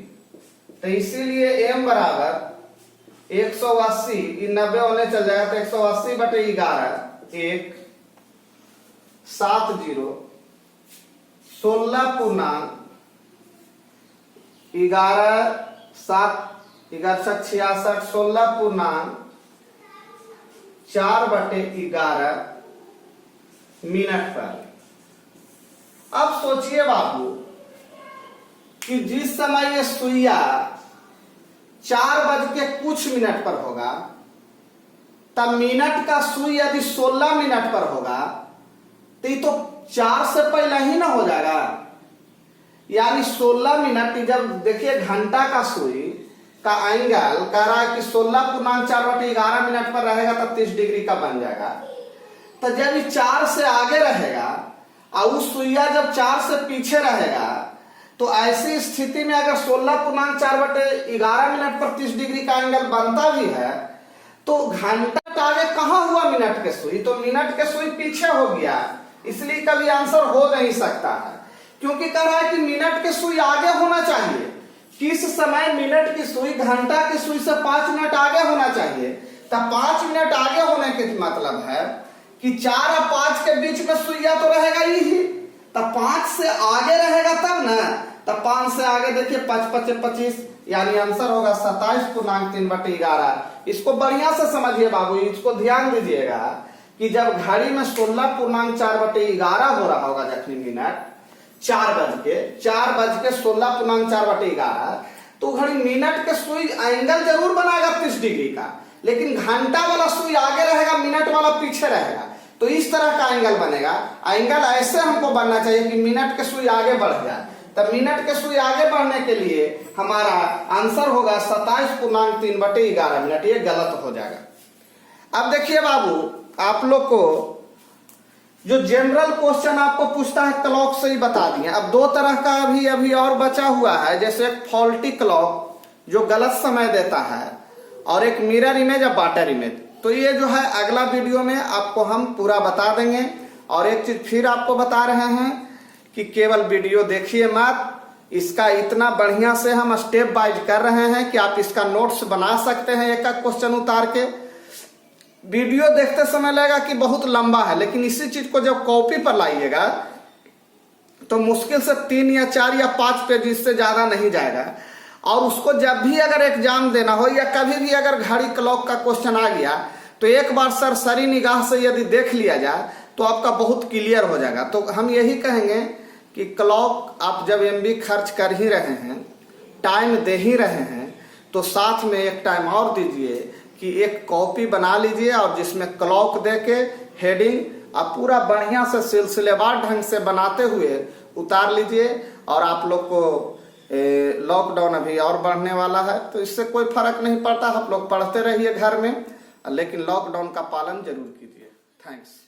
तो इसीलिए m बराबर 180, 90 होने चल जाएगा तो 180/11 1 70 16 11 7 11 66 16 4/11 मिनट पर। अब सोचिए बाबू कि जिस समय ये सुइया 4 बज के कुछ मिनट पर होगा, तब मिनट का सुई यदि 16 मिनट पर होगा तो ये तो 4 से पहले ही ना हो जाएगा, यानी 16 मिनट। जब देखिए घंटा का सुई का एंगल कह रहा है कि 16.4/11 मिनट पर रहेगा तो 30 डिग्री का बन जाएगा। तो जब ये 4 से आगे रहेगा और उस सुइया जब 4 से पीछे रहेगा तो ऐसी स्थिति में अगर 16.4/11 मिनट पर 30 डिग्री का एंगल बनता भी है तो घंटा आगे कहां हुआ मिनट के सुई, तो मिनट के सुई पीछे हो गया, इसलिए कभी आंसर हो नहीं सकता है। क्योंकि कह रहा है कि मिनट के सुई आगे होना चाहिए, किस समय मिनट की सुई घंटा की सुई से 5 मिनट आगे होना चाहिए। तब 5 मिनट आगे होने के मतलब है कि 4 और 5 के बीच में सुइया तो रहेगा ही, तब 5 से आगे रहेगा तब ना, तब 5 से आगे देखिए 5 5 25, यानी आंसर होगा 27.3/11। इसको बढ़िया से समझिए बाबू, इसको ध्यान दीजिएगा कि जब घड़ी में 16.4/11 हो रहा होगा जखनी मिनट 4 बज के 16.4/11, तो घड़ी मिनट के सुई एंगल जरूर बनाएगा 30 डिग्री का, लेकिन घंटा वाला सुई आगे रहेगा, मिनट वाला पीछे रहेगा। तो इस तरह का एंगल बनेगा। एंगल ऐसे हमको बनना चाहिए कि मिनट के सुई आगे बढ़ जाए। तब मिनट के सुई आगे बढ़ने के लिए हमारा आंसर होगा 27.3/11 मिनट। ये गलत हो जाएगा। अब देखिए बाबू, आप लोग को जो जनरल क्वेश्चन आपको पूछता है क्लॉक से ही बता दिए। अब 2 तरह का अभी और बचा हुआ है, जैसे एक फॉल्टी क्लॉक जो गलत समय देता है और एक मिरर इमेज और वाटर इमेज। तो ये जो है अगला वीडियो में आपको हम पूरा बता देंगे। और एक चीज फिर आपको बता रहे हैं कि केवल वीडियो देखिए मत, इसका इतना बढ़िया से हम स्टेप वाइज कर रहे हैं कि आप इसका नोट्स बना सकते हैं एक एक क्वेश्चन उतार के। वीडियो देखते समय लगेगा कि बहुत लंबा है, लेकिन इसी चीज को जब कॉपी पर लाइएगा तो मुश्किल से 3 या 4 या 5 पेज, इससे ज्यादा नहीं जाएगा। और उसको जब भी अगर एग्जाम देना हो या कभी भी अगर घड़ी क्लॉक का क्वेश्चन आ गया तो एक बार सरसरी निगाह से यदि देख लिया जाए तो आपका बहुत क्लियर हो जाएगा। तो हम यही कहेंगे कि क्लॉक आप जब MB खर्च कर ही रहे हैं, टाइम दे ही रहे हैं, तो साथ में एक टाइम और दीजिए कि एक कॉपी बना लीजिए और जिसमें क्लॉक दे के हेडिंग आप पूरा बढ़िया से सिलसिलेवार ढंग से बनाते हुए उतार लीजिए। और आप लोग को लॉकडाउन अभी और बढ़ने वाला है, तो इससे कोई फर्क नहीं पड़ता। आप लोग पढ़ते रहिए घर में, लेकिन लॉकडाउन का पालन जरूर कीजिए। थैंक्स।